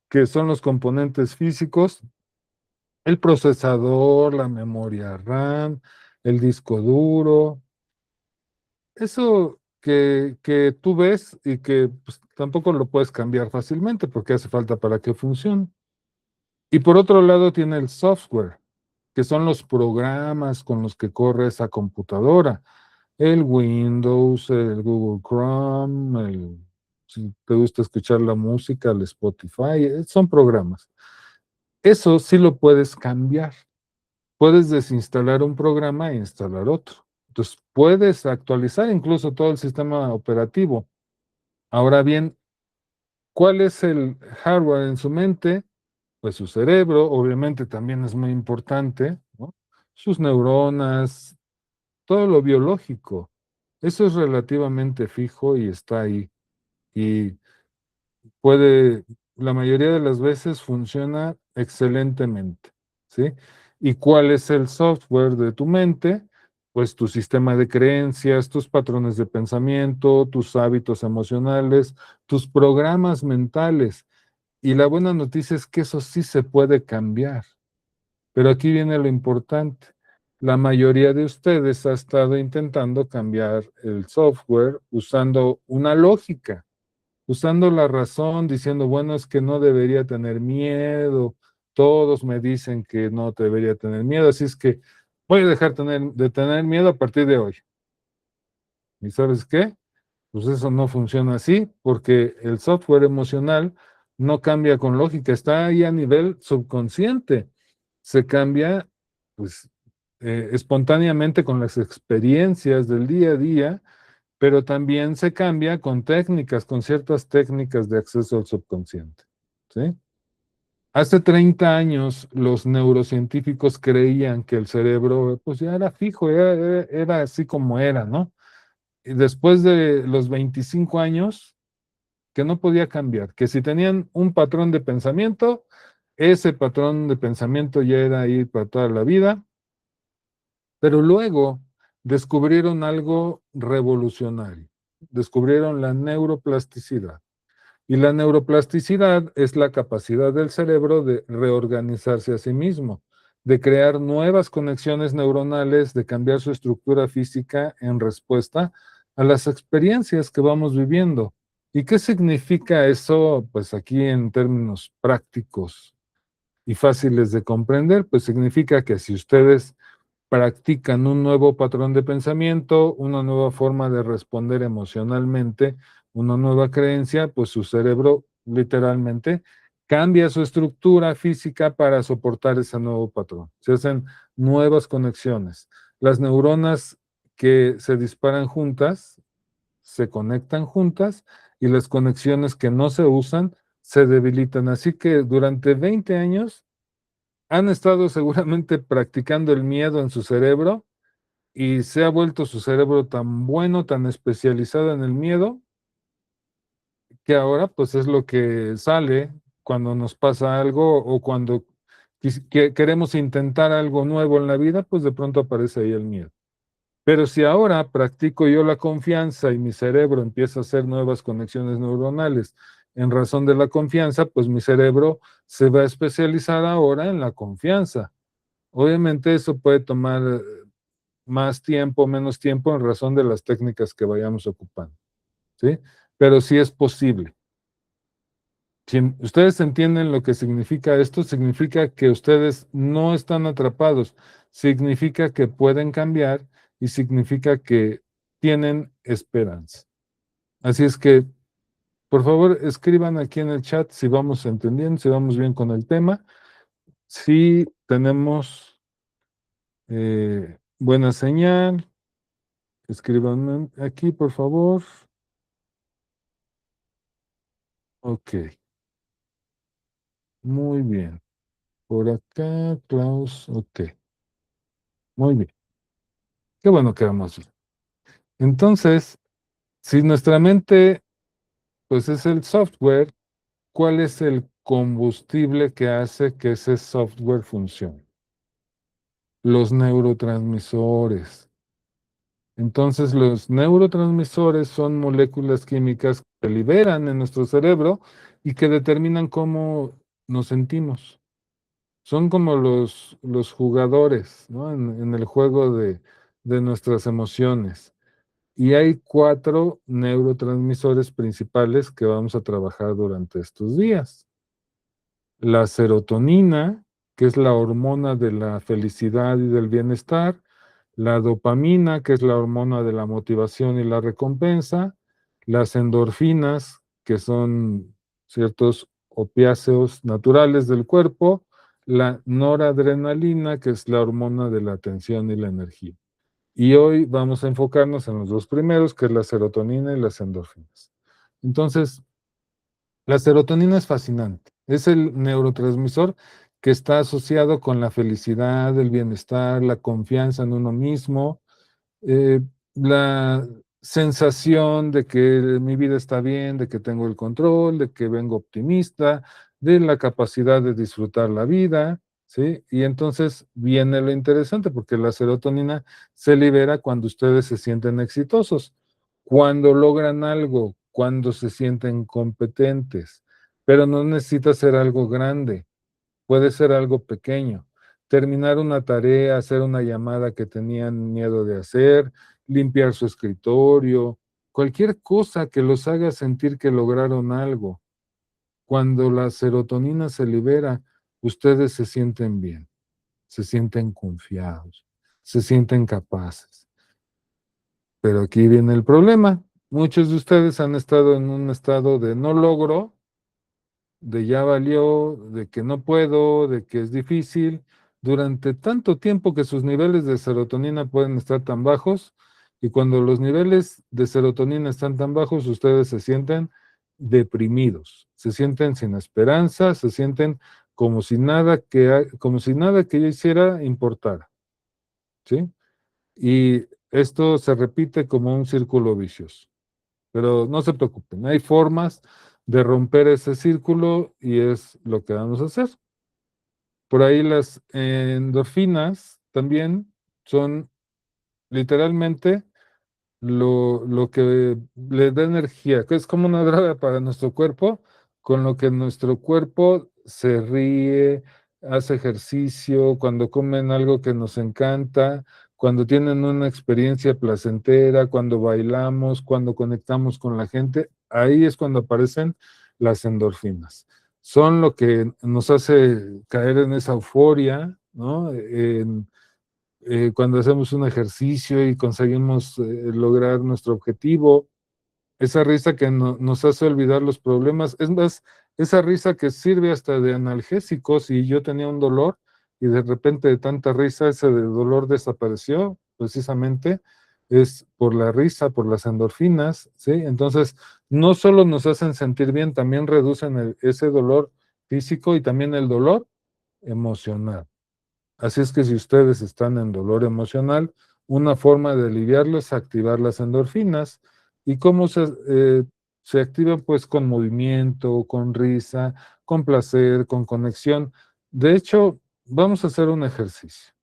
A: que son los componentes físicos, el procesador, la memoria RAM, el disco duro, eso que tú ves y que pues, tampoco lo puedes cambiar fácilmente porque hace falta para que funcione. Y por otro lado tiene el software, que son los programas con los que corre esa computadora. El Windows, el Google Chrome, si te gusta escuchar la música, el Spotify, son programas. Eso sí lo puedes cambiar. Puedes desinstalar un programa e instalar otro. Entonces, puedes actualizar incluso todo el sistema operativo. Ahora bien, ¿cuál es el hardware en su mente? Pues su cerebro, obviamente también es muy importante, ¿no? Sus neuronas, todo lo biológico. Eso es relativamente fijo y está ahí. Y puede, la mayoría de las veces funciona excelentemente, ¿sí? ¿Y cuál es el software de tu mente? Pues tu sistema de creencias, tus patrones de pensamiento, tus hábitos emocionales, tus programas mentales. Y la buena noticia es que eso sí se puede cambiar. Pero aquí viene lo importante. La mayoría de ustedes ha estado intentando cambiar el software usando una lógica, usando la razón, diciendo, bueno, es que no debería tener miedo. Todos me dicen que no debería tener miedo, así es que voy a dejar de tener miedo a partir de hoy. ¿Y sabes qué? Pues eso no funciona así, porque el software emocional no cambia con lógica, está ahí a nivel subconsciente. Se cambia, pues, espontáneamente con las experiencias del día a día, pero también se cambia con técnicas, con ciertas técnicas de acceso al subconsciente. ¿Sí? Hace 30 años los neurocientíficos creían que el cerebro, pues ya era fijo, era así como era, ¿no? Y después de los 25 años, que no podía cambiar, que si tenían un patrón de pensamiento, ese patrón de pensamiento ya era ahí para toda la vida, pero luego descubrieron algo revolucionario, descubrieron la neuroplasticidad. Y la neuroplasticidad es la capacidad del cerebro de reorganizarse a sí mismo, de crear nuevas conexiones neuronales, de cambiar su estructura física en respuesta a las experiencias que vamos viviendo. ¿Y qué significa eso? Pues aquí en términos prácticos. y fáciles de comprender, pues significa que si ustedes practican un nuevo patrón de pensamiento, una nueva forma de responder emocionalmente, una nueva creencia, pues su cerebro literalmente cambia su estructura física para soportar ese nuevo patrón. Se hacen nuevas conexiones. Las neuronas que se disparan juntas se conectan juntas y las conexiones que no se usan se debilitan. Así que durante 20 años han estado seguramente practicando el miedo en su cerebro y se ha vuelto su cerebro tan bueno, tan especializado en el miedo, que ahora pues es lo que sale cuando nos pasa algo o cuando queremos intentar algo nuevo en la vida, pues de pronto aparece ahí el miedo. Pero si ahora practico yo la confianza y mi cerebro empieza a hacer nuevas conexiones neuronales en razón de la confianza, pues mi cerebro se va a especializar ahora en la confianza. Obviamente eso puede tomar más tiempo, menos tiempo en razón de las técnicas que vayamos ocupando, ¿sí? Pero sí es posible. Si ustedes entienden lo que significa esto, significa que ustedes no están atrapados, significa que pueden cambiar y significa que tienen esperanza. Así es que, por favor, escriban aquí en el chat si vamos entendiendo, si vamos bien con el tema, si tenemos buena señal. Escriban aquí, por favor. Ok, muy bien. Por acá, Klaus, ok. Muy bien. Qué bueno que vamos bien. Entonces, si nuestra mente, pues es el software, ¿cuál es el combustible que hace que ese software funcione? Los neurotransmisores. Entonces, los neurotransmisores son moléculas químicas que se liberan en nuestro cerebro y que determinan cómo nos sentimos. Son como los jugadores, ¿no? En el juego de nuestras emociones. Y hay 4 neurotransmisores principales que vamos a trabajar durante estos días. La serotonina, que es la hormona de la felicidad y del bienestar, la dopamina, que es la hormona de la motivación y la recompensa, las endorfinas, que son ciertos opiáceos naturales del cuerpo, la noradrenalina, que es la hormona de la atención y la energía. Y hoy vamos a enfocarnos en los 2 primeros, que es la serotonina y las endorfinas. Entonces, la serotonina es fascinante. Es el neurotransmisor que está asociado con la felicidad, el bienestar, la confianza en uno mismo, eh, la sensación de que mi vida está bien, de que tengo el control, de que vengo optimista, de la capacidad de disfrutar la vida, ¿sí? Y entonces viene lo interesante, porque la serotonina se libera cuando ustedes se sienten exitosos, cuando logran algo, cuando se sienten competentes, pero no necesita ser algo grande, puede ser algo pequeño. Terminar una tarea, hacer una llamada que tenían miedo de hacer, limpiar su escritorio, cualquier cosa que los haga sentir que lograron algo. Cuando la serotonina se libera, ustedes se sienten bien, se sienten confiados, se sienten capaces. Pero aquí viene el problema. Muchos de ustedes han estado en un estado de no logro, de ya valió, de que no puedo, de que es difícil, durante tanto tiempo que sus niveles de serotonina pueden estar tan bajos, y cuando los niveles de serotonina están tan bajos, ustedes se sienten deprimidos, se sienten sin esperanza, se sienten como si nada que yo hiciera importara, ¿sí? Y esto se repite como un círculo vicioso. Pero no se preocupen, hay formas de romper ese círculo y es lo que vamos a hacer. Por ahí las endorfinas también son literalmente lo que le da energía, que es como una droga para nuestro cuerpo, con lo que nuestro cuerpo se ríe, hace ejercicio, cuando comen algo que nos encanta, cuando tienen una experiencia placentera, cuando bailamos, cuando conectamos con la gente, ahí es cuando aparecen las endorfinas. son lo que nos hace caer en esa euforia, ¿no? Cuando hacemos un ejercicio y conseguimos lograr nuestro objetivo, esa risa que nos hace olvidar los problemas, es más, esa risa que sirve hasta de analgésico. Si yo tenía un dolor y de repente de tanta risa ese dolor desapareció, precisamente es por la risa, por las endorfinas, ¿sí? Entonces, no solo nos hacen sentir bien, también reducen ese dolor físico y también el dolor emocional. Así es que si ustedes están en dolor emocional, una forma de aliviarlo es activar las endorfinas. ¿Y cómo se activan? Pues con movimiento, con risa, con placer, con conexión. De hecho, vamos a hacer un ejercicio.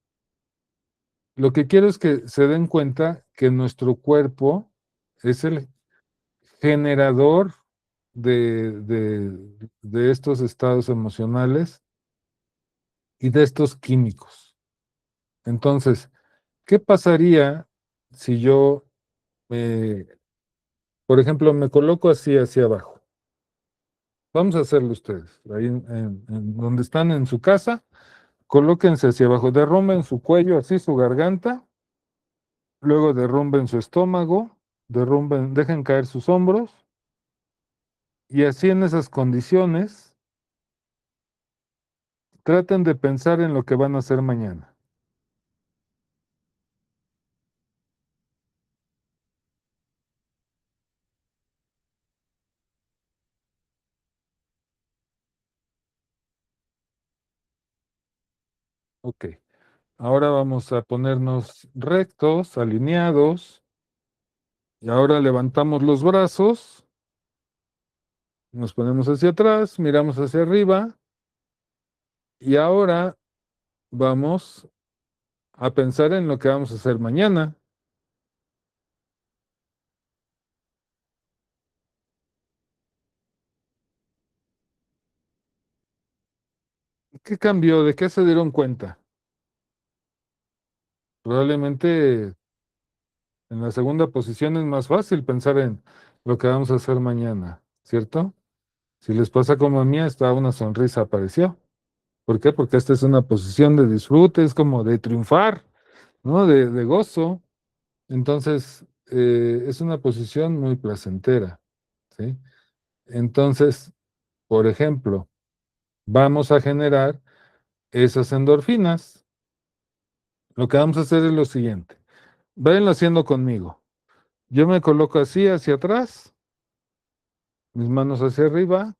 A: Lo que quiero es que se den cuenta que nuestro cuerpo es el generador de estos estados emocionales y de estos químicos. Entonces, ¿qué pasaría si yo, eh, por ejemplo, me coloco así hacia abajo? Vamos a hacerlo ustedes. Ahí en donde están en su casa, colóquense hacia abajo, derrumben su cuello, así su garganta, luego derrumben su estómago, dejen caer sus hombros, y así en esas condiciones, traten de pensar en lo que van a hacer mañana. Ok. Ahora vamos a ponernos rectos, alineados, y ahora levantamos los brazos. Nos ponemos hacia atrás, miramos hacia arriba y ahora vamos a pensar en lo que vamos a hacer mañana. ¿Qué cambió? ¿De qué se dieron cuenta? Probablemente en la segunda posición es más fácil pensar en lo que vamos a hacer mañana, ¿cierto? Si les pasa como a mí, hasta una sonrisa apareció. ¿Por qué? Porque esta es una posición de disfrute, es como de triunfar, ¿no? De gozo. Entonces, es una posición muy placentera, ¿sí? Entonces, por ejemplo, vamos a generar esas endorfinas. Lo que vamos a hacer es lo siguiente. Váyanlo haciendo conmigo. Yo me coloco así hacia atrás, mis manos hacia arriba,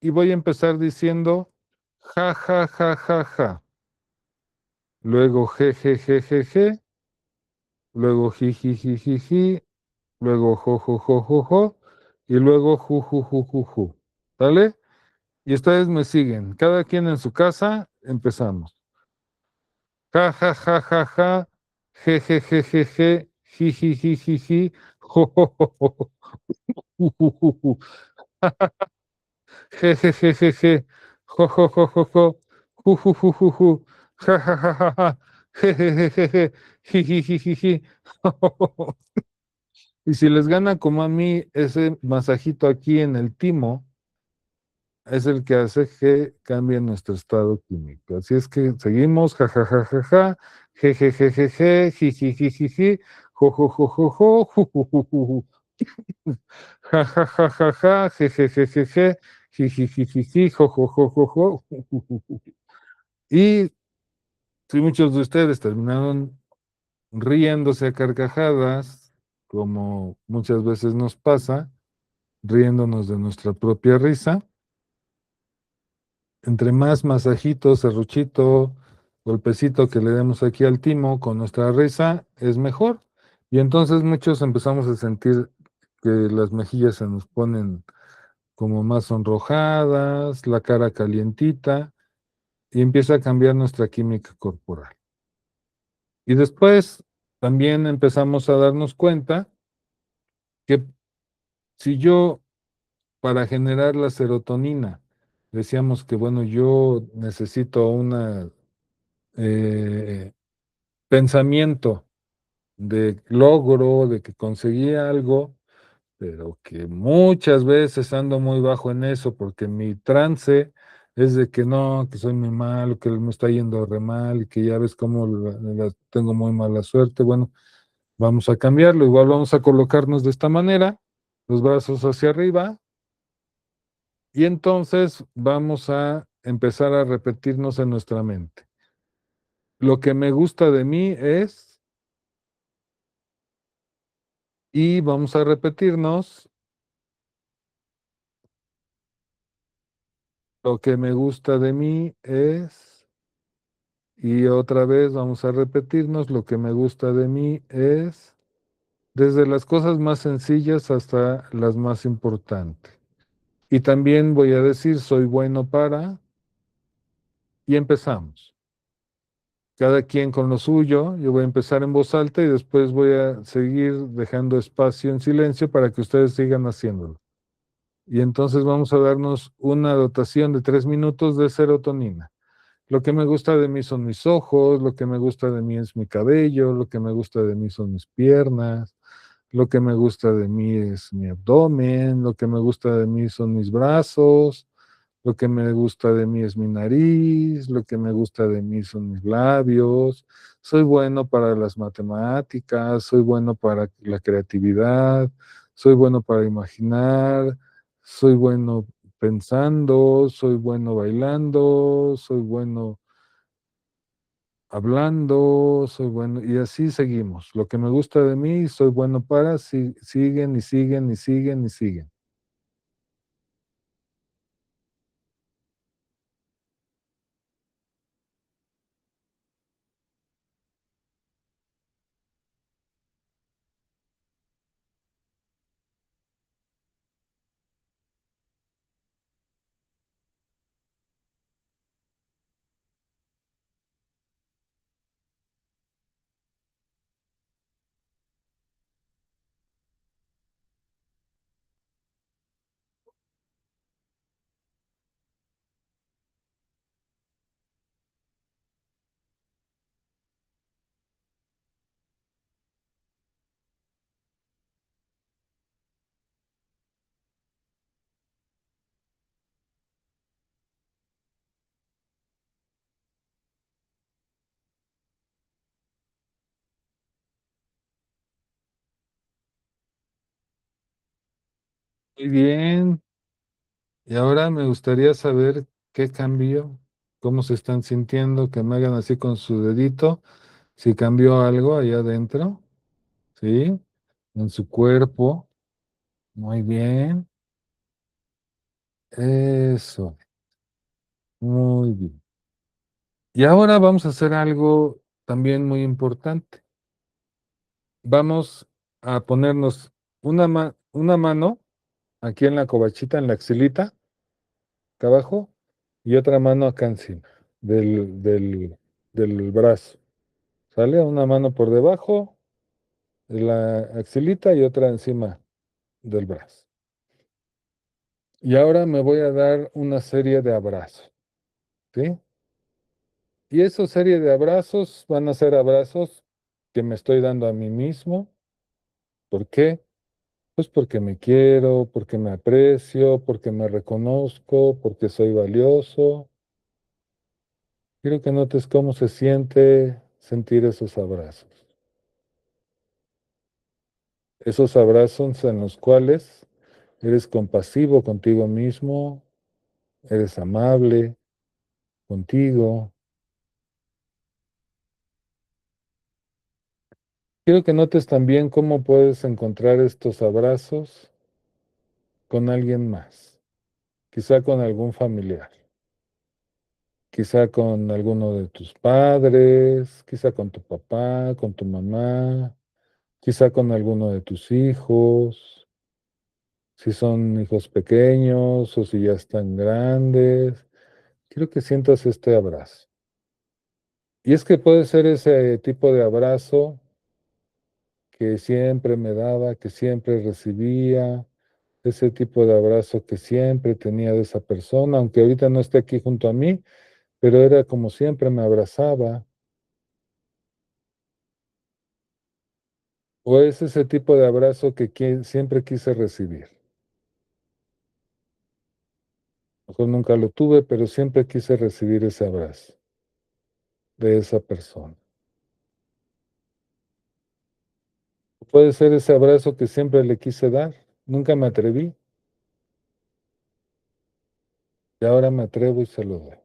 A: y voy a empezar diciendo ja, ja, ja, ja, ja. Luego je, je, je, je, je. Luego ji, ji, ji, ji, ji. Luego jo, jo, jo, jo, jo. Y luego ju, ju, ju, ju, ju. ¿Sale? Y ustedes me siguen. Cada quien en su casa, empezamos. Ja, ja, ja, ja, ja. Je, je, je, je, je. Ji, ji, ji, ji, ji. Jo, jo, jo, jo. Ju, ju, ju, ju. Je, je, je, je, je. Jo, jo, jo, jo, jo. Ju, ju, ju, ju, ju. Ja, ja, ja, ja, ja. Je, je, je, je, je. Ji, ji, ji, ji, ji. Y si les gana como a mí ese masajito aquí en el timo, es el que hace que cambie nuestro estado químico. Así es que seguimos, ja, ja, ja, ja, ja, je, je, je, je, je, ji, ji, ji, ji, ji, jo, jo, jo, jo, jo, ju, ju, ju, ju, ju. Ja, ja, ja, ja, ja, je, je, je, je, je, ji, ji, ji, ji, ji, jo, jo, jo, jo, jo, ju, ju, ju, ju. Y si muchos de ustedes terminaron riéndose a carcajadas, como muchas veces nos pasa, riéndonos de nuestra propia risa, entre más masajito, serruchito, golpecito que le demos aquí al timo con nuestra risa, es mejor. Y entonces muchos empezamos a sentir que las mejillas se nos ponen como más sonrojadas, la cara calientita, y empieza a cambiar nuestra química corporal. Y después también empezamos a darnos cuenta que si yo, para generar la serotonina, decíamos que, bueno, yo necesito una eh, pensamiento de logro, de que conseguí algo, pero que muchas veces ando muy bajo en eso, porque mi trance es de que no, que soy muy malo, que me está yendo re mal y que ya ves cómo tengo muy mala suerte. Bueno, vamos a cambiarlo, igual vamos a colocarnos de esta manera, los brazos hacia arriba, y entonces vamos a empezar a repetirnos en nuestra mente. Lo que me gusta de mí es, y vamos a repetirnos, lo que me gusta de mí es, y otra vez vamos a repetirnos, lo que me gusta de mí es, desde las cosas más sencillas hasta las más importantes. Y también voy a decir, soy bueno para, y empezamos. Cada quien con lo suyo, yo voy a empezar en voz alta y después voy a seguir dejando espacio en silencio para que ustedes sigan haciéndolo. Y entonces vamos a darnos una dotación de 3 minutos de serotonina. Lo que me gusta de mí son mis ojos, lo que me gusta de mí es mi cabello, lo que me gusta de mí son mis piernas, lo que me gusta de mí es mi abdomen, lo que me gusta de mí son mis brazos, lo que me gusta de mí es mi nariz, lo que me gusta de mí son mis labios. Soy bueno para las matemáticas, soy bueno para la creatividad, soy bueno para imaginar, soy bueno pensando, soy bueno bailando, soy bueno hablando, soy bueno, y así seguimos. Lo que me gusta de mí, soy bueno para, siguen y siguen y siguen y siguen. Muy bien. Y ahora me gustaría saber qué cambió, cómo se están sintiendo, que me hagan así con su dedito, si cambió algo allá adentro, ¿sí? En su cuerpo. Muy bien. Eso. Muy bien. Y ahora vamos a hacer algo también muy importante. Vamos a ponernos una mano aquí en la cobachita, en la axilita, acá abajo, y otra mano acá encima del brazo. ¿Sale? Una mano por debajo de la axilita y otra encima del brazo. Y ahora me voy a dar una serie de abrazos, ¿sí? Y esa serie de abrazos van a ser abrazos que me estoy dando a mí mismo. ¿Por qué? Pues porque me quiero, porque me aprecio, porque me reconozco, porque soy valioso. Quiero que notes cómo se siente sentir esos abrazos. Esos abrazos en los cuales eres compasivo contigo mismo, eres amable contigo. Quiero que notes también cómo puedes encontrar estos abrazos con alguien más, quizá con algún familiar, quizá con alguno de tus padres, quizá con tu papá, con tu mamá, quizá con alguno de tus hijos, si son hijos pequeños o si ya están grandes. Quiero que sientas este abrazo. Y es que puede ser ese tipo de abrazo que siempre me daba, que siempre recibía, ese tipo de abrazo que siempre tenía de esa persona, aunque ahorita no esté aquí junto a mí, pero era como siempre me abrazaba. ¿O es ese tipo de abrazo que siempre quise recibir? Mejor nunca lo tuve, pero siempre quise recibir ese abrazo de esa persona. Puede ser ese abrazo que siempre le quise dar, nunca me atreví y ahora me atrevo y se lo doy.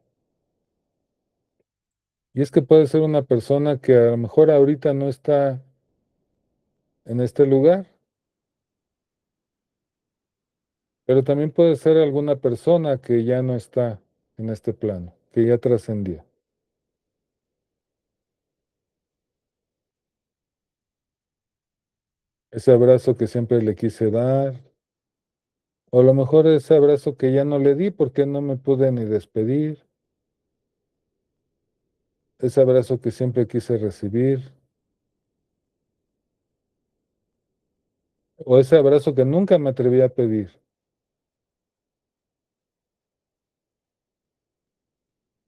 A: Y es que puede ser una persona que a lo mejor ahorita no está en este lugar, pero también puede ser alguna persona que ya no está en este plano, que ya trascendió. Ese abrazo que siempre le quise dar, o a lo mejor ese abrazo que ya no le di porque no me pude ni despedir, ese abrazo que siempre quise recibir, o ese abrazo que nunca me atreví a pedir.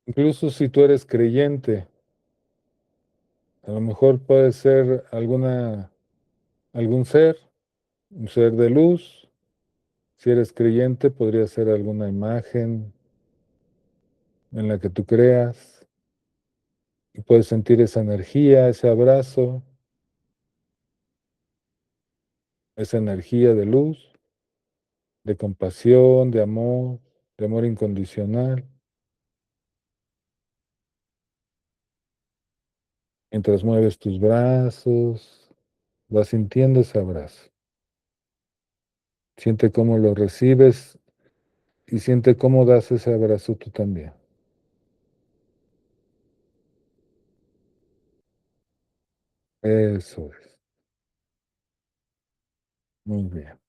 A: Incluso si tú eres creyente, a lo mejor puede ser algún ser, un ser de luz. Si eres creyente, podría ser alguna imagen en la que tú creas y puedes sentir esa energía, ese abrazo, esa energía de luz, de compasión, de amor incondicional. Mientras mueves tus brazos, vas sintiendo ese abrazo. Siente cómo lo recibes y siente cómo das ese abrazo tú también. Eso es. Muy bien.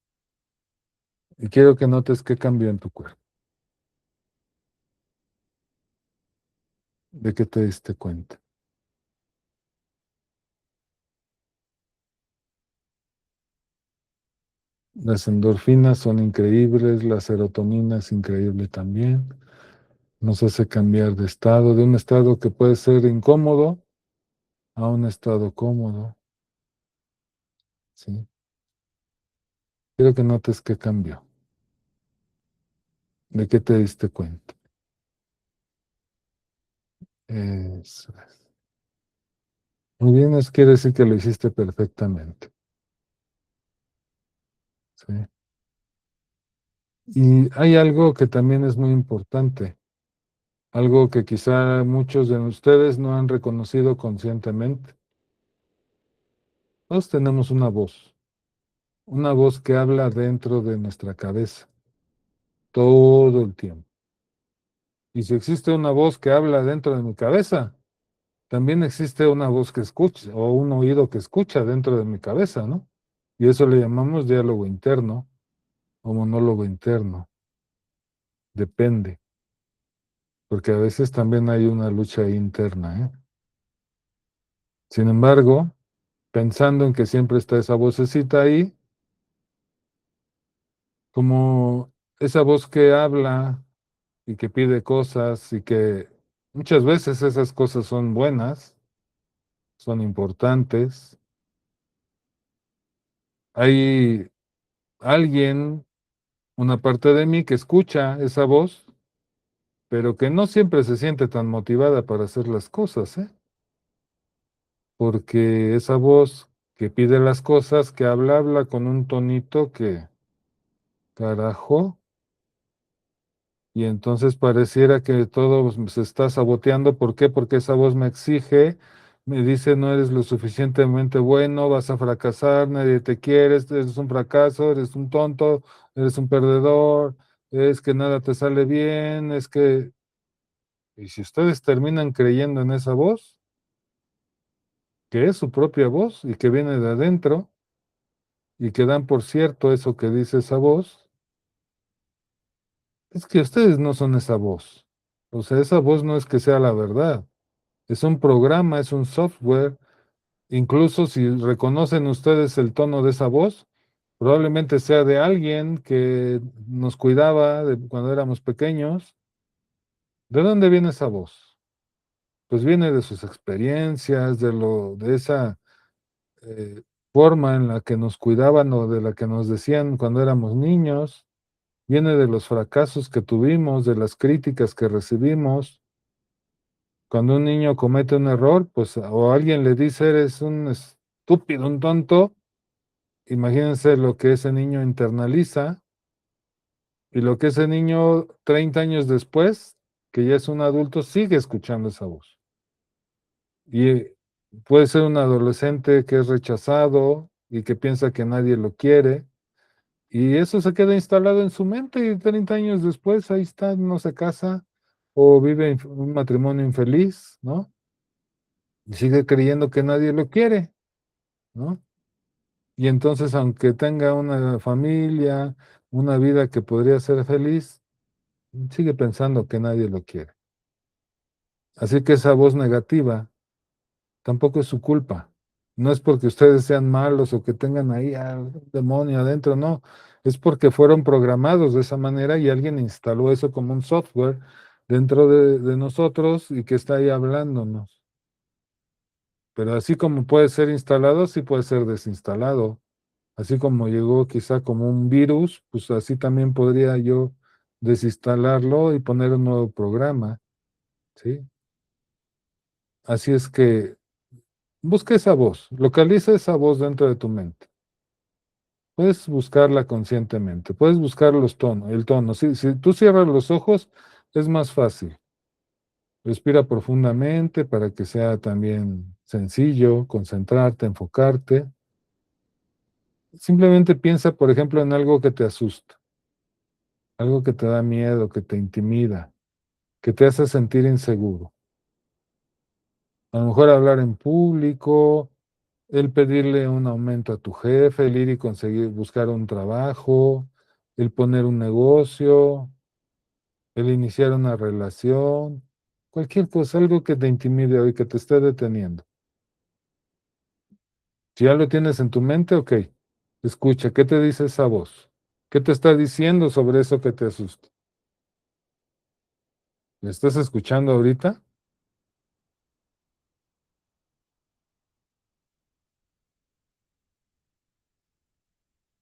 A: Y quiero que notes qué cambió en tu cuerpo. ¿De qué te diste cuenta? Las endorfinas son increíbles, la serotonina es increíble también. Nos hace cambiar de estado, de un estado que puede ser incómodo a un estado cómodo. ¿Sí? Quiero que notes qué cambió. ¿De qué te diste cuenta? Eso es. Muy bien, eso quiere decir que lo hiciste perfectamente. ¿Sí? Y hay algo que también es muy importante, algo que quizá muchos de ustedes no han reconocido conscientemente. Todos tenemos una voz que habla dentro de nuestra cabeza todo el tiempo. Y si existe una voz que habla dentro de mi cabeza, también existe una voz que escucha o un oído que escucha dentro de mi cabeza, ¿no? Y eso le llamamos diálogo interno o monólogo interno. Depende, porque a veces también hay una lucha interna, ¿eh? Sin embargo, pensando en que siempre está esa vocecita ahí, como esa voz que habla y que pide cosas y que muchas veces esas cosas son buenas, son importantes. Hay alguien, una parte de mí que escucha esa voz, pero que no siempre se siente tan motivada para hacer las cosas, ¿eh? Porque esa voz que pide las cosas, que habla con un tonito que, carajo, y entonces pareciera que todo se está saboteando. ¿Por qué? Porque esa voz me exige, me dice no eres lo suficientemente bueno, vas a fracasar, nadie te quiere, eres un fracaso, eres un tonto, eres un perdedor, es que nada te sale bien, es que... Y si ustedes terminan creyendo en esa voz, que es su propia voz y que viene de adentro, y que dan por cierto eso que dice esa voz, es que ustedes no son esa voz. O sea, esa voz no es que sea la verdad. Es un programa, es un software. Incluso si reconocen ustedes el tono de esa voz, probablemente sea de alguien que nos cuidaba cuando éramos pequeños. ¿De dónde viene esa voz? Pues viene de sus experiencias, de esa forma en la que nos cuidaban o de la que nos decían cuando éramos niños, viene de los fracasos que tuvimos, de las críticas que recibimos. Cuando un niño comete un error, pues, o alguien le dice, eres un estúpido, un tonto, imagínense lo que ese niño internaliza y lo que ese niño 30 años después, que ya es un adulto, sigue escuchando esa voz. Y puede ser un adolescente que es rechazado y que piensa que nadie lo quiere, y eso se queda instalado en su mente y 30 años después ahí está, no se casa o vive un matrimonio infeliz, ¿no? Y sigue creyendo que nadie lo quiere, ¿no? Y entonces, aunque tenga una familia, una vida que podría ser feliz, sigue pensando que nadie lo quiere. Así que esa voz negativa tampoco es su culpa. No es porque ustedes sean malos o que tengan ahí un demonio adentro, no. Es porque fueron programados de esa manera y alguien instaló eso como un software dentro de nosotros y que está ahí hablándonos. Pero así como puede ser instalado, sí puede ser desinstalado. Así como llegó quizá como un virus, pues así también podría yo desinstalarlo y poner un nuevo programa, ¿sí? Así es que busca esa voz, localiza esa voz dentro de tu mente. Puedes buscarla conscientemente, puedes buscar los tonos, el tono. Si tú cierras los ojos, es más fácil. Respira profundamente para que sea también sencillo, concentrarte, enfocarte. Simplemente piensa, por ejemplo, en algo que te asusta, algo que te da miedo, que te intimida, que te hace sentir inseguro. A lo mejor hablar en público, el pedirle un aumento a tu jefe, el ir y conseguir buscar un trabajo, el poner un negocio, el iniciar una relación, cualquier cosa, algo que te intimide hoy, que te esté deteniendo. Si ya lo tienes en tu mente, ok, escucha, ¿qué te dice esa voz? ¿Qué te está diciendo sobre eso que te asusta? ¿Le estás escuchando ahorita?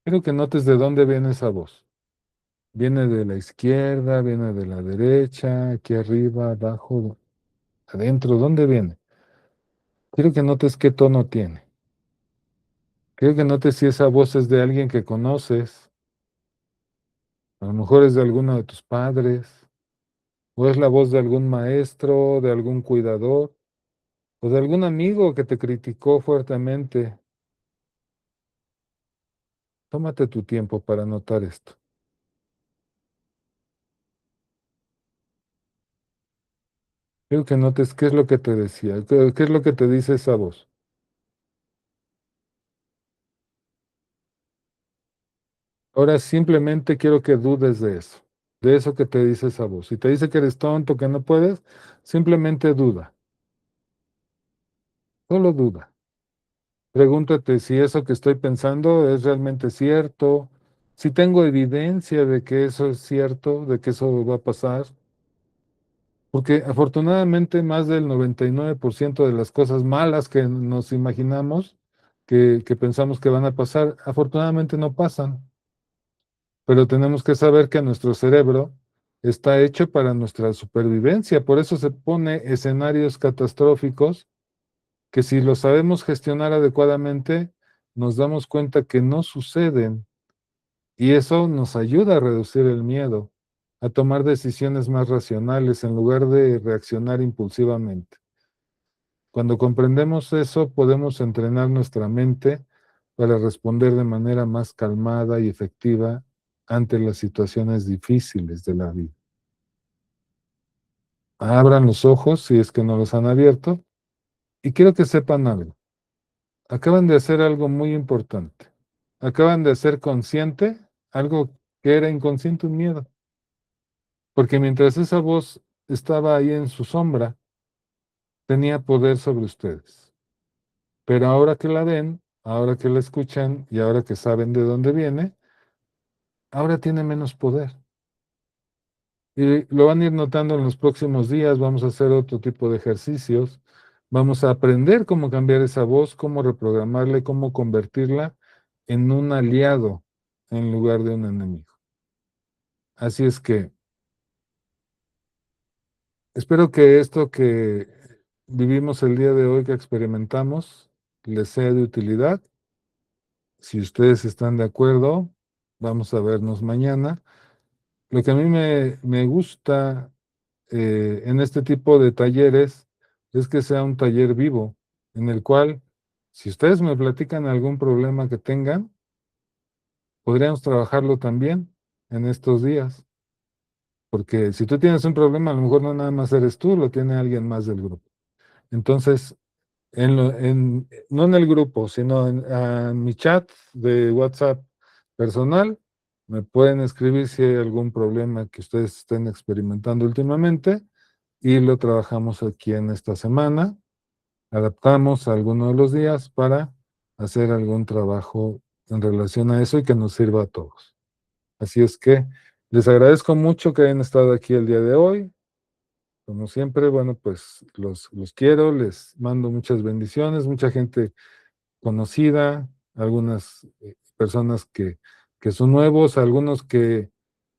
A: Quiero que notes de dónde viene esa voz. ¿Viene de la izquierda, viene de la derecha, aquí arriba, abajo, adentro? ¿Dónde viene? Quiero que notes qué tono tiene. Quiero que notes si esa voz es de alguien que conoces, a lo mejor es de alguno de tus padres, o es la voz de algún maestro, de algún cuidador, o de algún amigo que te criticó fuertemente. Tómate tu tiempo para notar esto. Quiero que notes qué es lo que te decía, qué es lo que te dice esa voz. Ahora simplemente quiero que dudes de eso que te dice esa voz. Si te dice que eres tonto, que no puedes, simplemente duda, solo duda. Pregúntate si eso que estoy pensando es realmente cierto, si tengo evidencia de que eso es cierto, de que eso va a pasar, porque afortunadamente más del 99% de las cosas malas que nos imaginamos, que pensamos que van a pasar, afortunadamente no pasan, pero tenemos que saber que nuestro cerebro está hecho para nuestra supervivencia, por eso se pone escenarios catastróficos que si lo sabemos gestionar adecuadamente, nos damos cuenta que no suceden y eso nos ayuda a reducir el miedo, a tomar decisiones más racionales en lugar de reaccionar impulsivamente. Cuando comprendemos eso, podemos entrenar nuestra mente para responder de manera más calmada y efectiva ante las situaciones difíciles de la vida. Abran los ojos si es que no los han abierto y quiero que sepan algo. Acaban de hacer algo muy importante. Acaban de hacer consciente algo que era inconsciente, un miedo. Porque mientras esa voz estaba ahí en su sombra, tenía poder sobre ustedes. Pero ahora que la ven, ahora que la escuchan y ahora que saben de dónde viene, ahora tiene menos poder. Y lo van a ir notando en los próximos días. Vamos a hacer otro tipo de ejercicios Vamos a aprender cómo cambiar esa voz, cómo reprogramarla y cómo convertirla en un aliado en lugar de un enemigo. Así es que espero que esto que vivimos el día de hoy, que experimentamos, les sea de utilidad. Si ustedes están de acuerdo, vamos a vernos mañana. Lo que a mí me gusta en este tipo de talleres es que sea un taller vivo, en el cual, si ustedes me platican algún problema que tengan, podríamos trabajarlo también en estos días. Porque si tú tienes un problema, a lo mejor no nada más eres tú, lo tiene alguien más del grupo. Entonces, no en el grupo, sino en mi chat de WhatsApp personal, me pueden escribir si hay algún problema que ustedes estén experimentando últimamente y lo trabajamos aquí en esta semana. Adaptamos algunos de los días para hacer algún trabajo en relación a eso y que nos sirva a todos. Así es que les agradezco mucho que hayan estado aquí el día de hoy. Como siempre, bueno, pues los quiero, les mando muchas bendiciones, mucha gente conocida, algunas personas que son nuevos, algunos que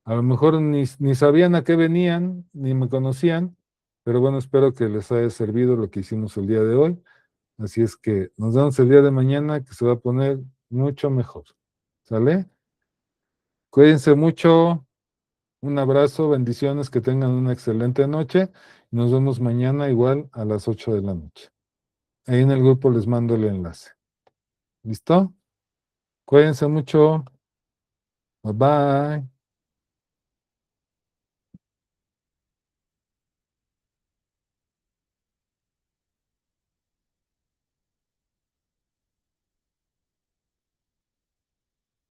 A: a lo mejor ni sabían a qué venían, ni me conocían, pero bueno, espero que les haya servido lo que hicimos el día de hoy. Así es que nos vemos el día de mañana, que se va a poner mucho mejor. ¿Sale? Cuídense mucho, un abrazo, bendiciones, que tengan una excelente noche. Nos vemos mañana igual a las 8 de la noche. Ahí en el grupo les mando el enlace. ¿Listo? Cuídense mucho. Bye bye.